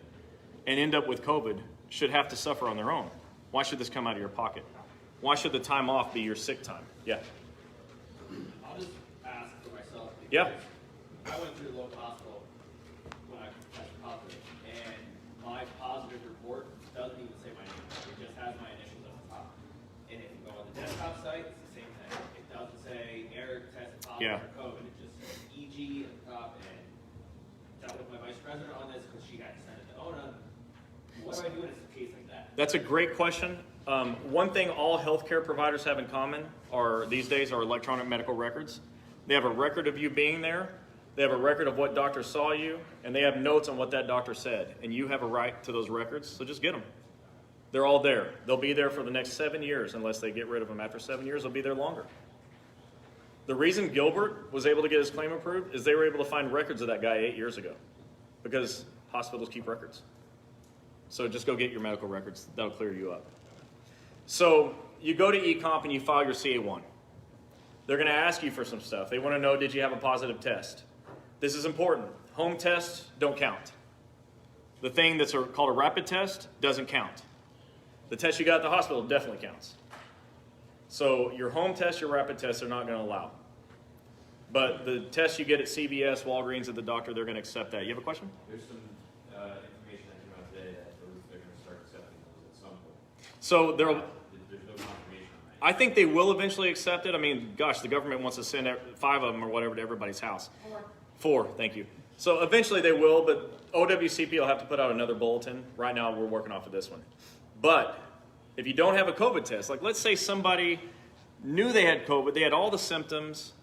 and end up with COVID should have to suffer on their own. Why should this come out of your pocket? Why should the time off be your sick time? Yeah. I'll just ask for myself. Yeah. I went through the local hospital when I tested positive, and my positive report doesn't even say my name. It just has my initials at the top. And if you go on the desktop site, it's the same thing. It doesn't say Eric tested positive for COVID. It just says EG at the top, and dealt with my vice president on this because she had to send it to ONA. What do I do in a case like that? That's a great question. One thing all healthcare providers have in common these days are electronic medical records. They have a record of you being there. They have a record of what doctor saw you, and they have notes on what that doctor said. And you have a right to those records, so just get them. They're all there. They'll be there for the next 7 years, unless they get rid of them after 7 years. They'll be there longer. The reason Gilbert was able to get his claim approved is they were able to find records of that guy 8 years ago, because hospitals keep records. So just go get your medical records. That'll clear you up. So you go to eComp and you file your CA1. They're going to ask you for some stuff. They want to know, did you have a positive test? This is important. Home tests don't count. The thing that's called a rapid test doesn't count. The test you got at the hospital definitely counts. So your home test, your rapid tests, they're not going to allow. But the tests you get at CVS, Walgreens, at the doctor, they're going to accept that. You have a question? There's some information that came out today that they're going to start accepting those at some point. So There's no confirmation on that. I think they will eventually accept it. I mean, gosh, the government wants to send 5 of them or whatever to everybody's house. 4, thank you. So eventually they will, but OWCP will have to put out another bulletin. Right now we're working off of this one. But if you don't have a COVID test, like let's say somebody knew they had COVID, they had all the symptoms,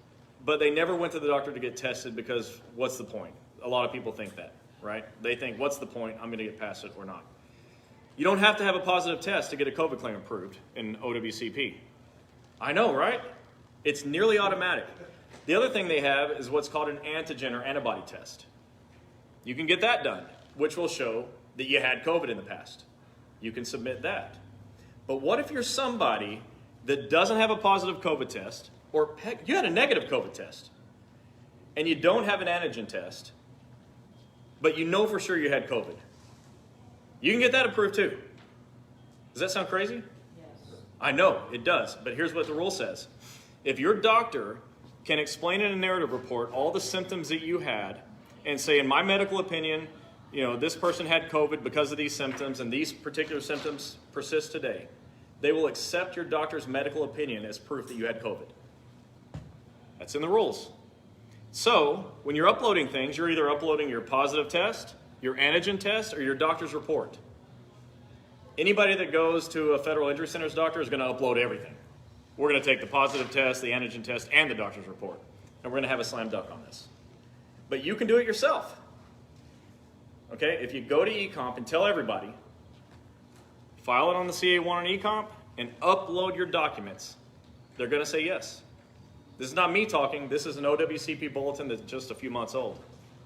but they never went to the doctor to get tested because what's the point? A lot of people think that, right? They think, what's the point? I'm going to get past it or not. You don't have to have a positive test to get a COVID claim approved in OWCP. I know, right? It's nearly automatic. The other thing they have is what's called an antigen or antibody test. You can get that done, which will show that you had COVID in the past. You can submit that. But what if you're somebody that doesn't have a positive COVID test, or heck, you had a negative COVID test, and you don't have an antigen test, but you know for sure you had COVID? You can get that approved too. Does that sound crazy? Yes. I know, it does, but here's what the rule says. If your doctor can explain in a narrative report all the symptoms that you had and say, in my medical opinion, this person had COVID because of these symptoms and these particular symptoms persist today, they will accept your doctor's medical opinion as proof that you had COVID. That's in the rules. So when you're uploading things, you're either uploading your positive test, your antigen test, or your doctor's report. Anybody that goes to a federal injury center's doctor is going to upload everything. We're going to take the positive test, the antigen test, and the doctor's report. And we're going to have a slam dunk on this. But you can do it yourself. Okay, if you go to eComp and tell everybody, file it on the CA1 on eComp, and upload your documents, they're going to say yes. This is not me talking. This is an OWCP bulletin that's just a few months old.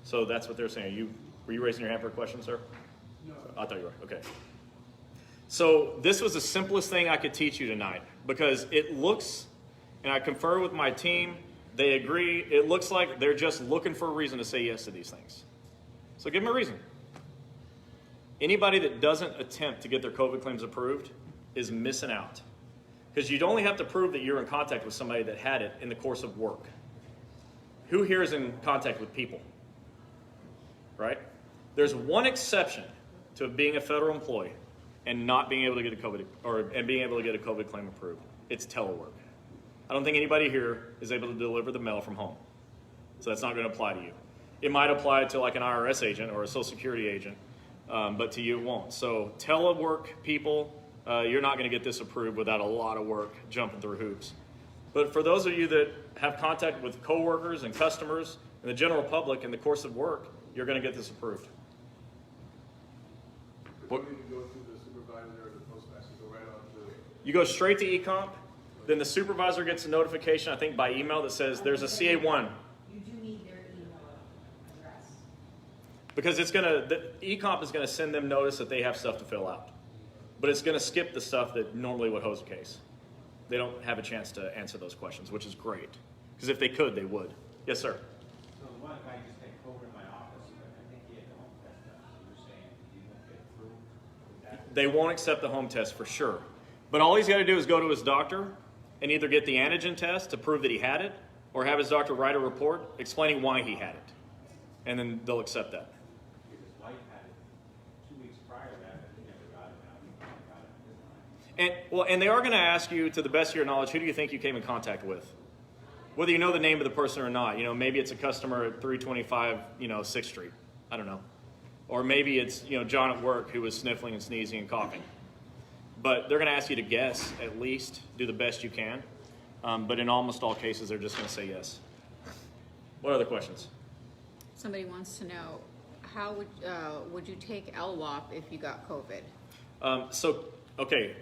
So that's what they're saying. Were you raising your hand for a question, sir? No. I thought you were. Okay. So this was the simplest thing I could teach you tonight because it looks, and I confer with my team, they agree, it looks like they're just looking for a reason to say yes to these things. So give them a reason. Anybody that doesn't attempt to get their COVID claims approved is missing out. Because you'd only have to prove that you're in contact with somebody that had it in the course of work. who here is in contact with people? Right? There's one exception to being a federal employee and not being able to get a COVID claim approved. It's telework. I don't think anybody here is able to deliver the mail from home. So that's not going to apply to you. It might apply to like an IRS agent or a Social Security agent, but to you it won't. So telework people, you're not going to get this approved without a lot of work jumping through hoops. But for those of you that have contact with coworkers and customers and the general public in the course of work, you're going to get this approved. But you need to go through the supervisor or the postmaster, go right on to. You go straight to e-comp, then the supervisor gets a notification, I think by email, that says there's a CA1. You do need their email address. Because the e-comp is going to send them notice that they have stuff to fill out. But it's going to skip the stuff that normally would hose a case. They don't have a chance to answer those questions, which is great. Because if they could, they would. Yes, sir. So the one guy just had COVID in my office, but I think he had the home test done, so you're saying he won't get approved with that? They won't accept the home test for sure. But all he's got to do is go to his doctor and either get the antigen test to prove that he had it, or have his doctor write a report explaining why he had it. And then they'll accept that. His wife had it 2 weeks prior to that, but he never got it now. He finally got it this time. And they are going to ask you, to the best of your knowledge, who do you think you came in contact with? Whether you know the name of the person or not. Maybe it's a customer at 325, 6th Street. I don't know. Or maybe it's, John at work who was sniffling and sneezing and coughing. But they're going to ask you to guess, at least, do the best you can. But in almost all cases, they're just going to say yes. What other questions? Somebody wants to know, how would you take LWOP if you got COVID? Okay.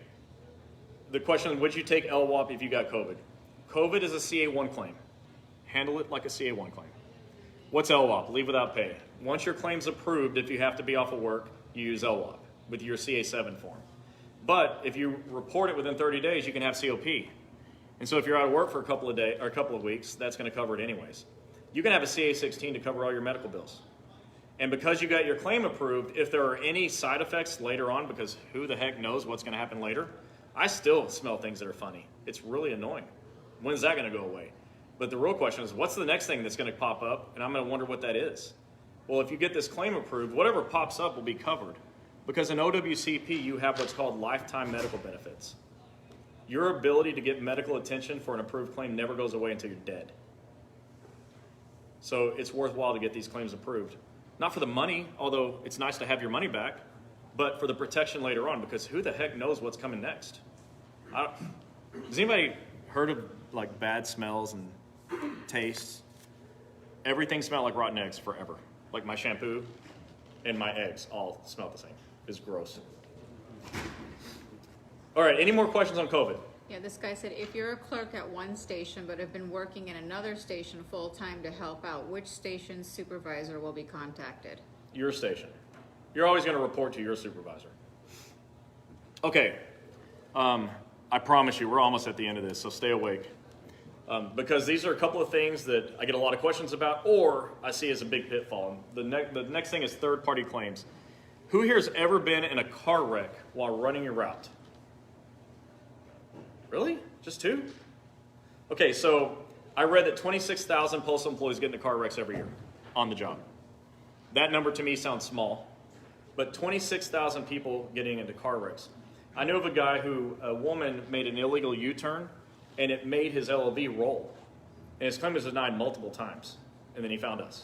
The question, would you take LWOP if you got COVID? COVID is a CA1 claim. Handle it like a CA1 claim. What's LWOP? Leave without pay. Once your claim's approved, if you have to be off of work, you use LWOP with your CA7 form. But if you report it within 30 days, you can have COP. And so if you're out of work for a couple of days or a couple of weeks, that's going to cover it anyways. You can have a CA16 to cover all your medical bills. And because you got your claim approved, if there are any side effects later on, because who the heck knows what's going to happen later, I still smell things that are funny. It's really annoying. When's that going to go away? But the real question is, what's the next thing that's going to pop up? And I'm going to wonder what that is. Well, if you get this claim approved, whatever pops up will be covered. Because in OWCP, you have what's called lifetime medical benefits. Your ability to get medical attention for an approved claim never goes away until you're dead. So it's worthwhile to get these claims approved. Not for the money, although it's nice to have your money back, but for the protection later on, because who the heck knows what's coming next? Has anybody heard of like bad smells and tastes? Everything smelled like rotten eggs forever. Like my shampoo and my eggs all smell the same. It's gross. All right, any more questions on COVID? Yeah, this guy said, if you're a clerk at one station but have been working in another station full-time to help out, which station's supervisor will be contacted? Your station. You're always going to report to your supervisor. Okay, I promise you, we're almost at the end of this, so stay awake. Because these are a couple of things that I get a lot of questions about, or I see as a big pitfall. The next thing is third-party claims. Who here has ever been in a car wreck while running your route? Really? Just 2? Okay, so I read that 26,000 postal employees get into car wrecks every year on the job. That number to me sounds small, but 26,000 people getting into car wrecks. I know of a woman made an illegal U-turn, and it made his LLV roll. And his claim was denied multiple times, and then he found us.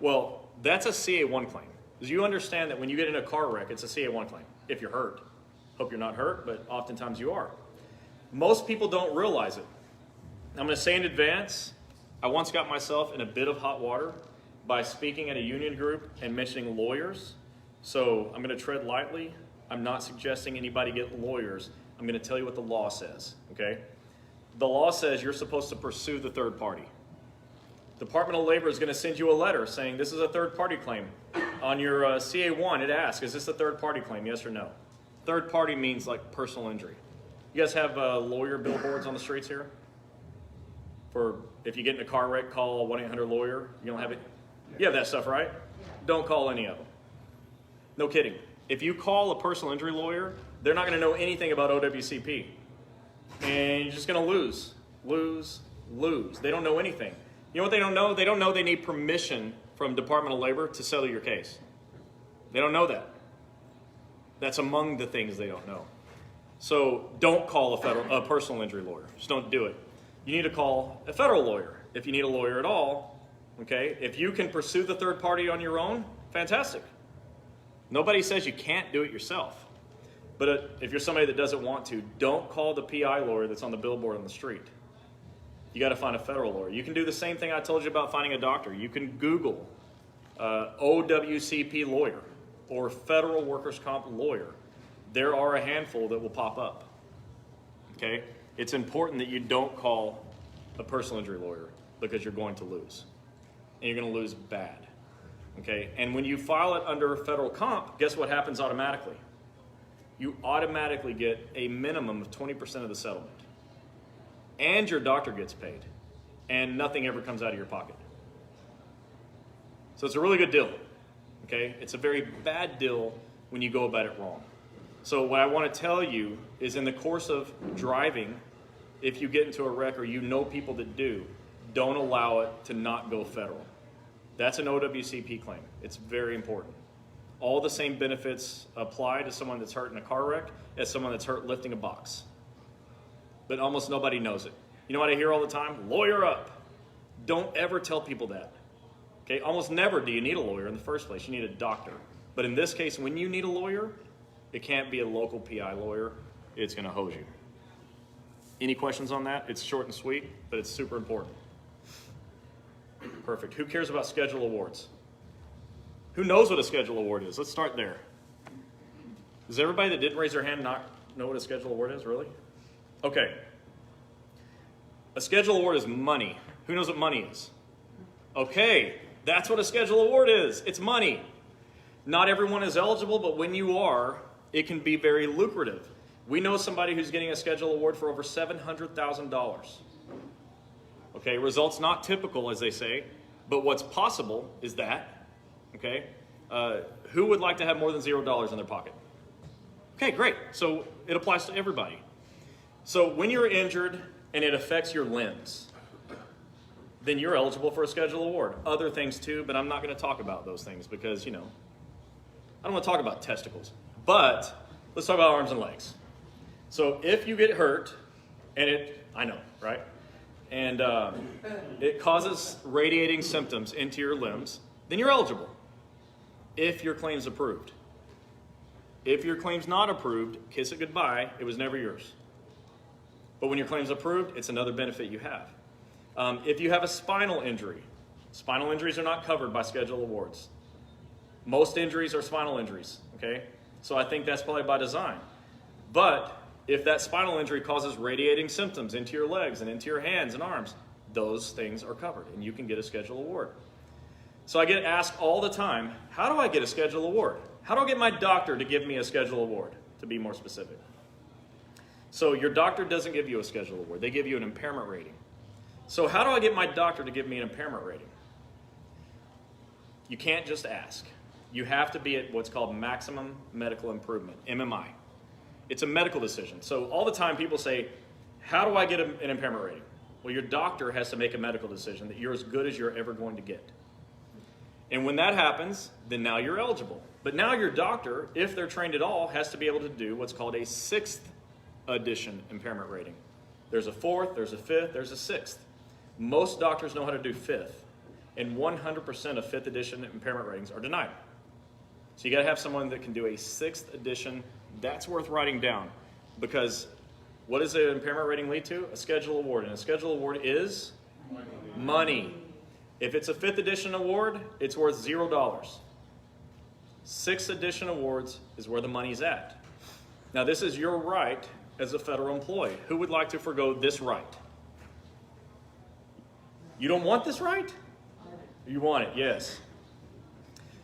Well, that's a CA1 claim. Because you understand that when you get in a car wreck, it's a CA1 claim, if you're hurt. Hope you're not hurt, but oftentimes you are. Most people don't realize it. I'm going to say in advance, I once got myself in a bit of hot water by speaking at a union group and mentioning lawyers. So I'm going to tread lightly. I'm not suggesting anybody get lawyers. I'm going to tell you what the law says, okay? The law says you're supposed to pursue the third party. Department of Labor is going to send you a letter saying this is a third party claim. On your CA1, it asks, is this a third party claim, yes or no? Third party means like personal injury. You guys have lawyer billboards on the streets here? For if you get in a car wreck, call 1-800-LAWYER. You don't have it? You have that stuff, right? Don't call any of them. No kidding. If you call a personal injury lawyer, they're not going to know anything about OWCP. And you're just going to lose. They don't know anything. You know what they don't know? They don't know they need permission from Department of Labor to settle your case. They don't know that. That's among the things they don't know. So don't call a personal injury lawyer. Just don't do it. You need to call a federal lawyer if you need a lawyer at all. Okay? If you can pursue the third party on your own, fantastic. Nobody says you can't do it yourself. But if you're somebody that doesn't want to, don't call the PI lawyer that's on the billboard on the street. You got to find a federal lawyer. You can do the same thing I told you about finding a doctor. You can Google OWCP lawyer or federal workers' comp lawyer. There are a handful that will pop up. Okay? It's important that you don't call a personal injury lawyer because you're going to lose. And you're going to lose bad. Okay? And when you file it under federal comp, guess what happens automatically? You automatically get a minimum of 20% of the settlement. And your doctor gets paid. And nothing ever comes out of your pocket. So it's a really good deal. Okay? It's a very bad deal when you go about it wrong. So what I want to tell you is in the course of driving, if you get into a wreck or you know people that do, don't allow it to not go federal. That's an OWCP claim. It's very important. All the same benefits apply to someone that's hurt in a car wreck as someone that's hurt lifting a box. But almost nobody knows it. You know what I hear all the time? Lawyer up. Don't ever tell people that. Okay? Almost never do you need a lawyer in the first place. You need a doctor. But in this case, when you need a lawyer, it can't be a local PI lawyer. It's going to hose you. Any questions on that? It's short and sweet, but it's super important. Perfect. Who cares about schedule awards? Who knows what a schedule award is? Let's start there. Does everybody that didn't raise their hand not know what a schedule award is, really? Okay. A schedule award is money. Who knows what money is? Okay, that's what a schedule award is. It's money. Not everyone is eligible, but when you are, it can be very lucrative. We know somebody who's getting a schedule award for over $700,000. Okay, results not typical, as they say, but what's possible is that. Okay, who would like to have more than $0 in their pocket? Okay, great. So it applies to everybody. So when you're injured and it affects your limbs, then you're eligible for a schedule award. Other things too, but I'm not going to talk about those things because, I don't want to talk about testicles. But let's talk about arms and legs. So if you get hurt, and I know, right? And it causes radiating symptoms into your limbs, then you're eligible. If your claim's approved. If your claim's not approved, kiss it goodbye, it was never yours. But when your claim's approved, it's another benefit you have. If you have a spinal injury, spinal injuries are not covered by schedule awards. Most injuries are spinal injuries, okay? So I think that's probably by design. But if that spinal injury causes radiating symptoms into your legs and into your hands and arms, those things are covered and you can get a schedule award. So I get asked all the time, how do I get a schedule award? How do I get my doctor to give me a schedule award, to be more specific? So your doctor doesn't give you a schedule award. They give you an impairment rating. So how do I get my doctor to give me an impairment rating? You can't just ask. You have to be at what's called maximum medical improvement, MMI. It's a medical decision. So all the time people say, how do I get an impairment rating? Well, your doctor has to make a medical decision that you're as good as you're ever going to get. And when that happens, then now you're eligible. But now your doctor, if they're trained at all, has to be able to do what's called a 6th edition impairment rating. There's a 4th, there's a 5th, there's a 6th. Most doctors know how to do 5th. And 100% of 5th edition impairment ratings are denied. So you got to have someone that can do a 6th edition. That's worth writing down. Because what does an impairment rating lead to? A schedule award. And a schedule award is money. If it's a 5th edition award, it's worth $0. 6th edition awards is where the money's at. Now this is your right as a federal employee. Who would like to forgo this right? You don't want this right? You want it, yes.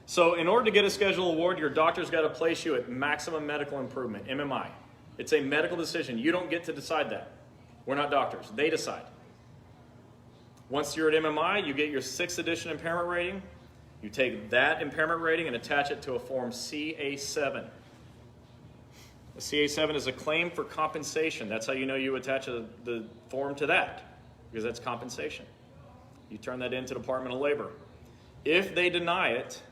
So in order to get a schedule award, your doctor's got to place you at maximum medical improvement, MMI. It's a medical decision. You don't get to decide that. We're not doctors. They decide. Once you're at MMI, you get your 6th edition impairment rating. You take that impairment rating and attach it to a form CA7. A CA7 is a claim for compensation. That's how you know you attach the form to that, because that's compensation. You turn that into the Department of Labor. If they deny it,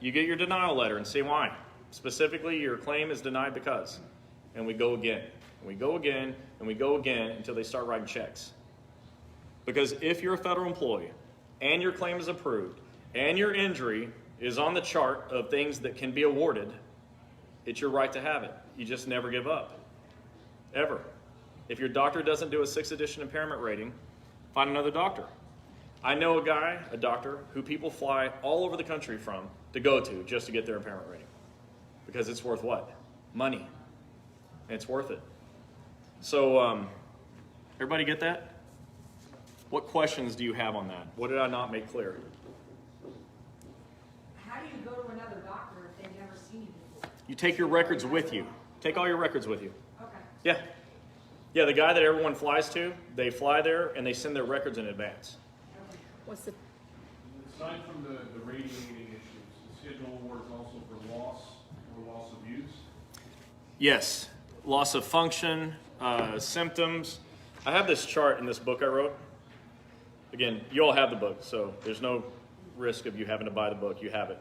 you get your denial letter and say why. Specifically, your claim is denied because. And we go again. And we go again, and we go again until they start writing checks. Because if you're a federal employee and your claim is approved and your injury is on the chart of things that can be awarded, it's your right to have it. You just never give up. Ever. If your doctor doesn't do a 6th edition impairment rating, find another doctor. I know a doctor, who people fly all over the country from to go to just to get their impairment rating. Because it's worth what? Money. And it's worth it. So, everybody get that? What questions do you have on that? What did I not make clear? How do you go to another doctor if they've never seen you before? You take your records with you. Take all your records with you. Okay. Yeah. Yeah, the guy that everyone flies to, they fly there and they send their records in advance. What's the, Aside from the radiating issues, the schedule award is also for loss or loss of use. Yes. Loss of function, symptoms. I have this chart in this book I wrote. Again, you all have the book, so there's no risk of you having to buy the book. You have it.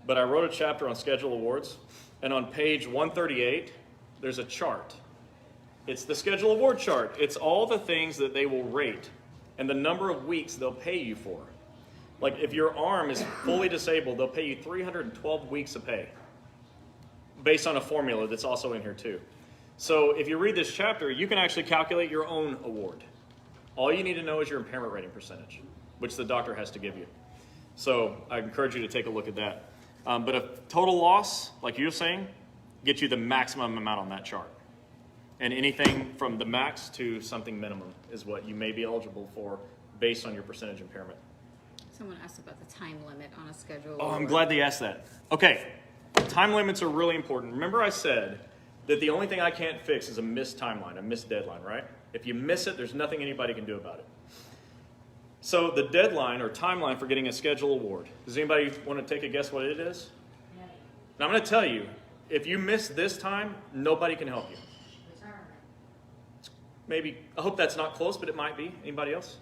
But I wrote a chapter on schedule awards, and on page 138, there's a chart. It's the schedule award chart. It's all the things that they will rate and the number of weeks they'll pay you for. Like if your arm is fully disabled, they'll pay you 312 weeks of pay based on a formula that's also in here too. So if you read this chapter, you can actually calculate your own award. All you need to know is your impairment rating percentage, which the doctor has to give you. So I encourage you to take a look at that. But a total loss, like you're saying, gets you the maximum amount on that chart. And anything from the max to something minimum is what you may be eligible for based on your percentage impairment. someone asked about the time limit on a schedule. Oh, I'm glad they asked that. Okay, time limits are really important. Remember I said that the only thing I can't fix is a missed timeline, a missed deadline, right? If you miss it, there's nothing anybody can do about it. So the deadline or timeline for getting a schedule award, does anybody want to take a guess what it is? Yeah. Now I'm going to tell you, if you miss this time, nobody can help you. Retirement. Maybe, I hope that's not close, but it might be. Anybody else?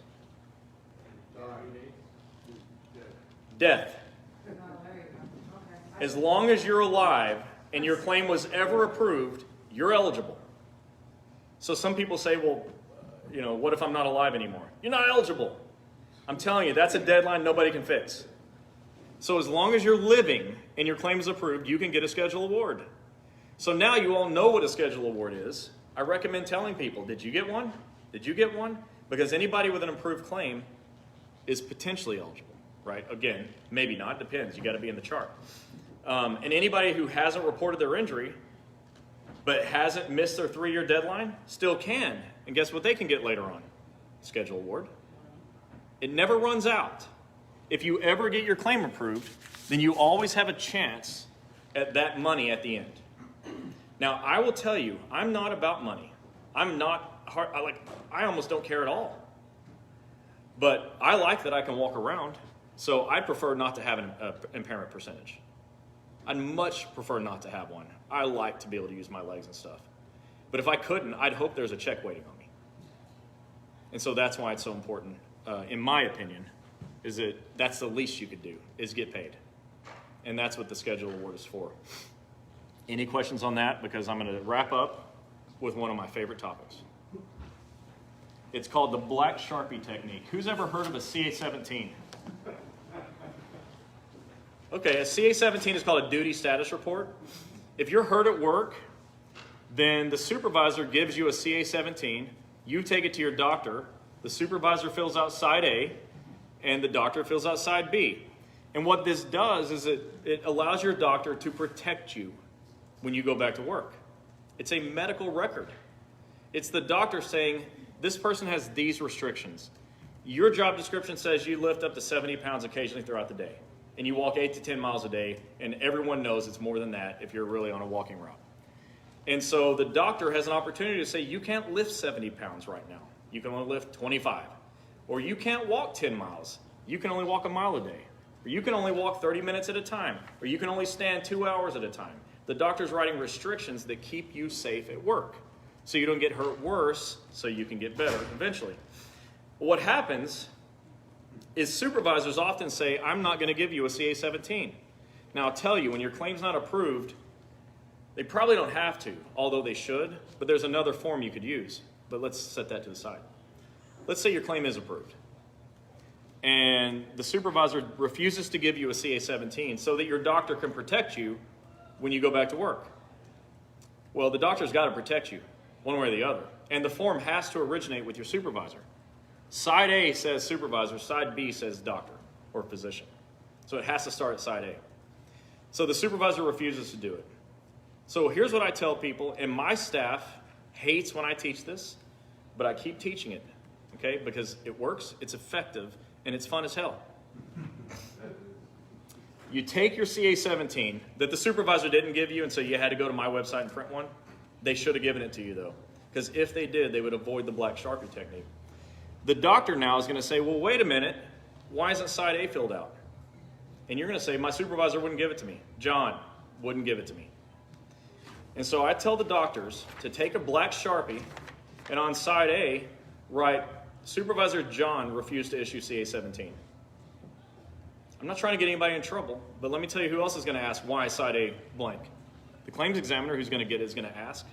Death. Oh, there you go. Okay. As long as you're alive and your claim was ever approved, you're eligible. So some people say, well, what if I'm not alive anymore? You're not eligible. I'm telling you, that's a deadline nobody can fix. So as long as you're living and your claim is approved, you can get a schedule award. So now you all know what a schedule award is. I recommend telling people, did you get one? Did you get one? Because anybody with an approved claim is potentially eligible, right? Again, maybe not, depends. You got to be in the chart. And anybody who hasn't reported their injury but hasn't missed their 3-year deadline still can. And guess what they can get later on? Schedule award. It never runs out. If you ever get your claim approved, then you always have a chance at that money at the end. Now, I will tell you, I'm not about money. I'm not hard, I almost don't care at all. But I like that I can walk around, so I prefer not to have an impairment percentage. I'd much prefer not to have one. I like to be able to use my legs and stuff. But if I couldn't, I'd hope there's a check waiting on me. And so that's why it's so important, in my opinion, is that that's the least you could do, is get paid. And that's what the schedule award is for. Any questions on that? Because I'm going to wrap up with one of my favorite topics. It's called the Black Sharpie technique. Who's ever heard of a CA-17? Okay, a CA-17 is called a duty status report. If you're hurt at work, then the supervisor gives you a CA-17. You take it to your doctor. The supervisor fills out side A, and the doctor fills out side B. And what this does is it allows your doctor to protect you when you go back to work. It's a medical record. It's the doctor saying, this person has these restrictions. Your job description says you lift up to 70 pounds occasionally throughout the day, and you walk 8 to 10 miles a day, and everyone knows it's more than that if you're really on a walking route. And so the doctor has an opportunity to say, you can't lift 70 pounds right now. You can only lift 25. Or you can't walk 10 miles. You can only walk a mile a day. Or you can only walk 30 minutes at a time. Or you can only stand 2 hours at a time. The doctor's writing restrictions that keep you safe at work, so you don't get hurt worse, so you can get better eventually. What happens is supervisors often say, I'm not going to give you a CA-17. Now, I'll tell you, when your claim's not approved, they probably don't have to, although they should, but there's another form you could use. But let's set that to the side. Let's say your claim is approved, and the supervisor refuses to give you a CA-17 so that your doctor can protect you when you go back to work. Well, the doctor's got to protect you, one way or the other, and the form has to originate with your supervisor. Side A says supervisor, side B says doctor or physician. So it has to start at side A. So the supervisor refuses to do it. So here's what I tell people, and my staff hates when I teach this, but I keep teaching it, okay? Because it works, it's effective, and it's fun as hell. You take your CA-17 that the supervisor didn't give you, and so you had to go to my website and print one. They should have given it to you, though, because if they did, they would avoid the black Sharpie technique. The doctor now is going to say, well, wait a minute, why isn't side A filled out? And you're going to say, my supervisor wouldn't give it to me. John wouldn't give it to me. And so I tell the doctors to take a black Sharpie and on side A, write, Supervisor John refused to issue CA-17. I'm not trying to get anybody in trouble, but let me tell you who else is going to ask why side A blank. The claims examiner who's going to get it is going to ask.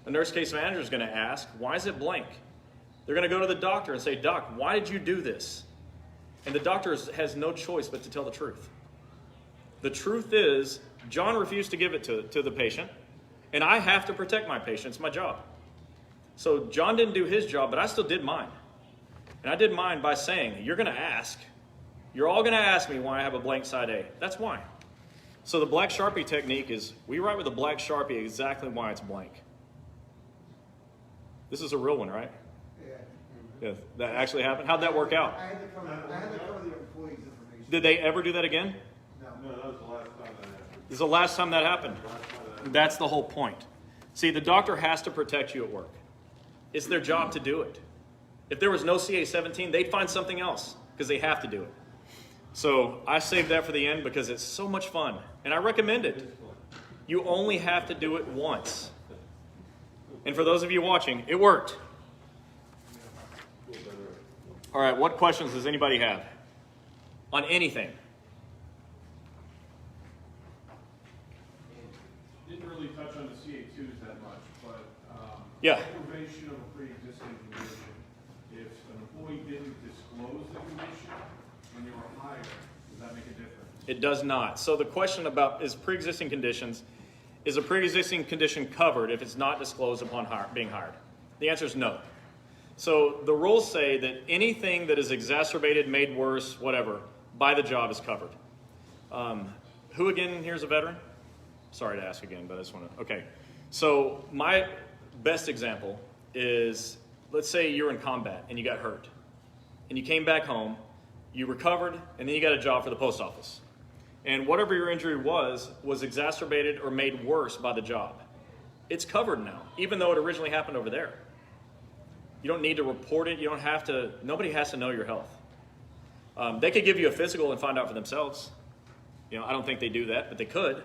The nurse case manager is going to ask, why is it blank? They're going to go to the doctor and say, Doc, why did you do this? And the doctor has no choice but to tell the truth. The truth is, John refused to give it to the patient, and I have to protect my patient. It's my job. So John didn't do his job, but I still did mine. And I did mine by saying, you're going to ask. You're all going to ask me why I have a blank side A. That's why. So the black Sharpie technique is, we write with a black Sharpie exactly why it's blank. This is a real one, right? Yeah, that actually happened. How'd that work out? I had to cover the employee's information. Did they ever do that again? No, that was the last time that happened. This is the last time that happened. That's the whole point. See, the doctor has to protect you at work. It's their job to do it. If there was no CA-17, they'd find something else because they have to do it. So I saved that for the end because it's so much fun, and I recommend it. You only have to do it once. And for those of you watching, it worked. All right, what questions does anybody have on anything? Didn't really touch on the CA2s that much, but Yeah. aggravation of a pre-existing condition. If an employee didn't disclose the condition when you were hired, does that make a difference? It does not. So the question about is pre-existing conditions, is a pre-existing condition covered if it's not disclosed upon being hired? The answer is no. So the rules say that anything that is exacerbated, made worse, whatever, by the job is covered. Who again here is a veteran? Sorry to ask again, but I just want to, okay. So my best example is, let's say you're in combat and you got hurt. And you came back home, you recovered, and then you got a job for the post office. And whatever your injury was exacerbated or made worse by the job. It's covered now, even though it originally happened over there. You don't need to report it. You don't have to, nobody has to know your health. They could give you a physical and find out for themselves. You know, I don't think they do that, but they could.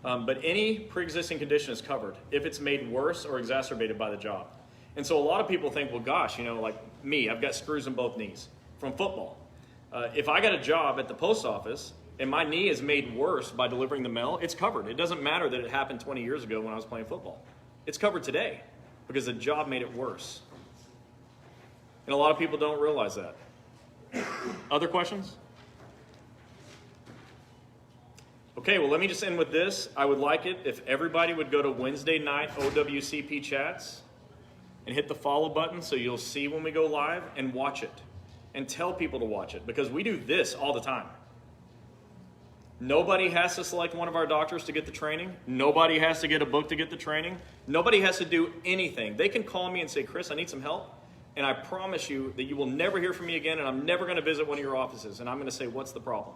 But any pre-existing condition is covered if it's made worse or exacerbated by the job. And so a lot of people think, well, gosh, you know, like me, I've got screws in both knees from football. If I got a job at the post office and my knee is made worse by delivering the mail, it's covered. It doesn't matter that it happened 20 years ago when I was playing football. It's covered today because the job made it worse. And a lot of people don't realize that. Other questions? Okay, well, let me just end with this. I would like it if everybody would go to Wednesday night OWCP chats and hit the follow button so you'll see when we go live and watch it. And tell people to watch it because we do this all the time. Nobody has to select one of our doctors to get the training. Nobody has to get a book to get the training. Nobody has to do anything. They can call me and say, Chris, I need some help. And I promise you that you will never hear from me again, and I'm never going to visit one of your offices. And I'm going to say, what's the problem?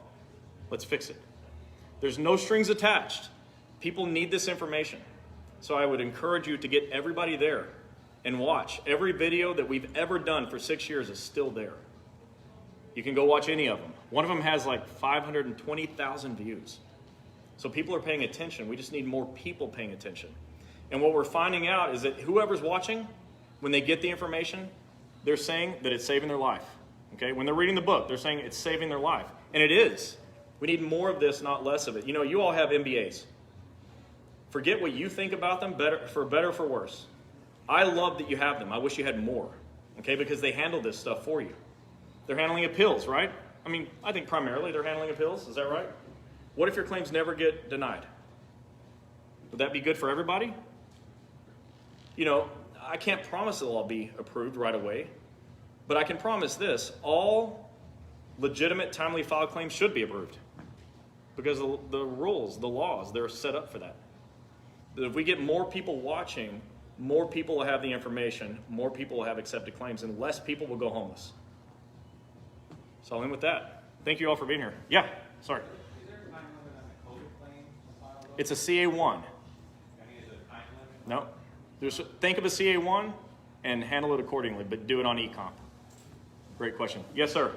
Let's fix it. There's no strings attached. People need this information. So I would encourage you to get everybody there and watch. Every video that we've ever done for 6 years is still there. You can go watch any of them. One of them has like 520,000 views. So people are paying attention. We just need more people paying attention. And what we're finding out is that whoever's watching, when they get the information, they're saying that it's saving their life. Okay, when they're reading the book, they're saying it's saving their life. And it is. We need more of this, not less of it. You know, you all have MBAs. Forget what you think about them, better or for worse. I love that you have them. I wish you had more, okay, because they handle this stuff for you. They're handling appeals, right? I mean, I think primarily they're handling appeals. Is that right? What if your claims never get denied? Would that be good for everybody? You know, I can't promise it'll all be approved right away, but I can promise this: all legitimate, timely filed claims should be approved because the rules, the laws, they're set up for that. If we get more people watching, more people will have the information, more people will have accepted claims, and less people will go homeless. So I'll end with that. Thank you all for being here. Yeah, sorry. Is there a time limit on the COVID claim filed? It's a CA1. I mean, is it a time limit? No. Think of a CA1 and handle it accordingly, but do it on eComp. Great question. Yes, sir.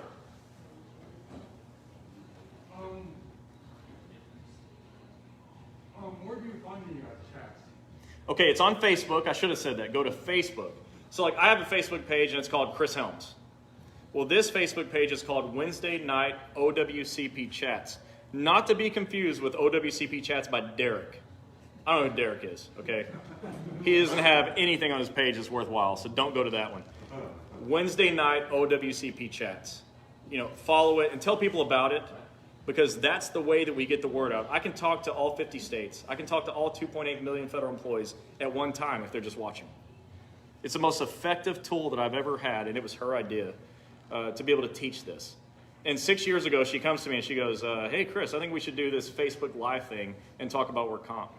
Where do you find the chats? Okay, it's on Facebook. I should have said that. Go to Facebook. So like I have a Facebook page and it's called Chris Helms. Well, this Facebook page is called Wednesday Night OWCP Chats. Not to be confused with OWCP Chats by Derek. I don't know who Derek is, okay? He doesn't have anything on his page that's worthwhile, so don't go to that one. Wednesday Night OWCP Chats. You know, follow it and tell people about it because that's the way that we get the word out. I can talk to all 50 states. I can talk to all 2.8 million federal employees at one time if they're just watching. It's the most effective tool that I've ever had, and it was her idea to be able to teach this. And 6 years ago, she comes to me and she goes, hey, Chris, I think we should do this Facebook Live thing and talk about work comp.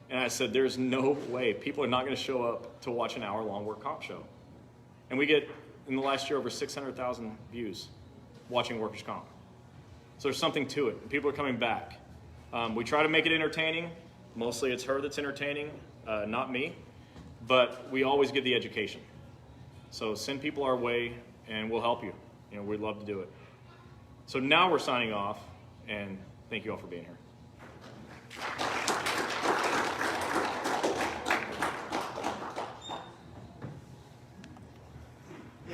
And I said, there's no way. People are not going to show up to watch an hour-long work comp show. And we get, in the last year, over 600,000 views watching workers' comp. So there's something to it. People are coming back. We try to make it entertaining. Mostly it's her that's entertaining, not me. But we always give the education. So send people our way, and we'll help you. You know, we'd love to do it. So now we're signing off, and thank you all for being here.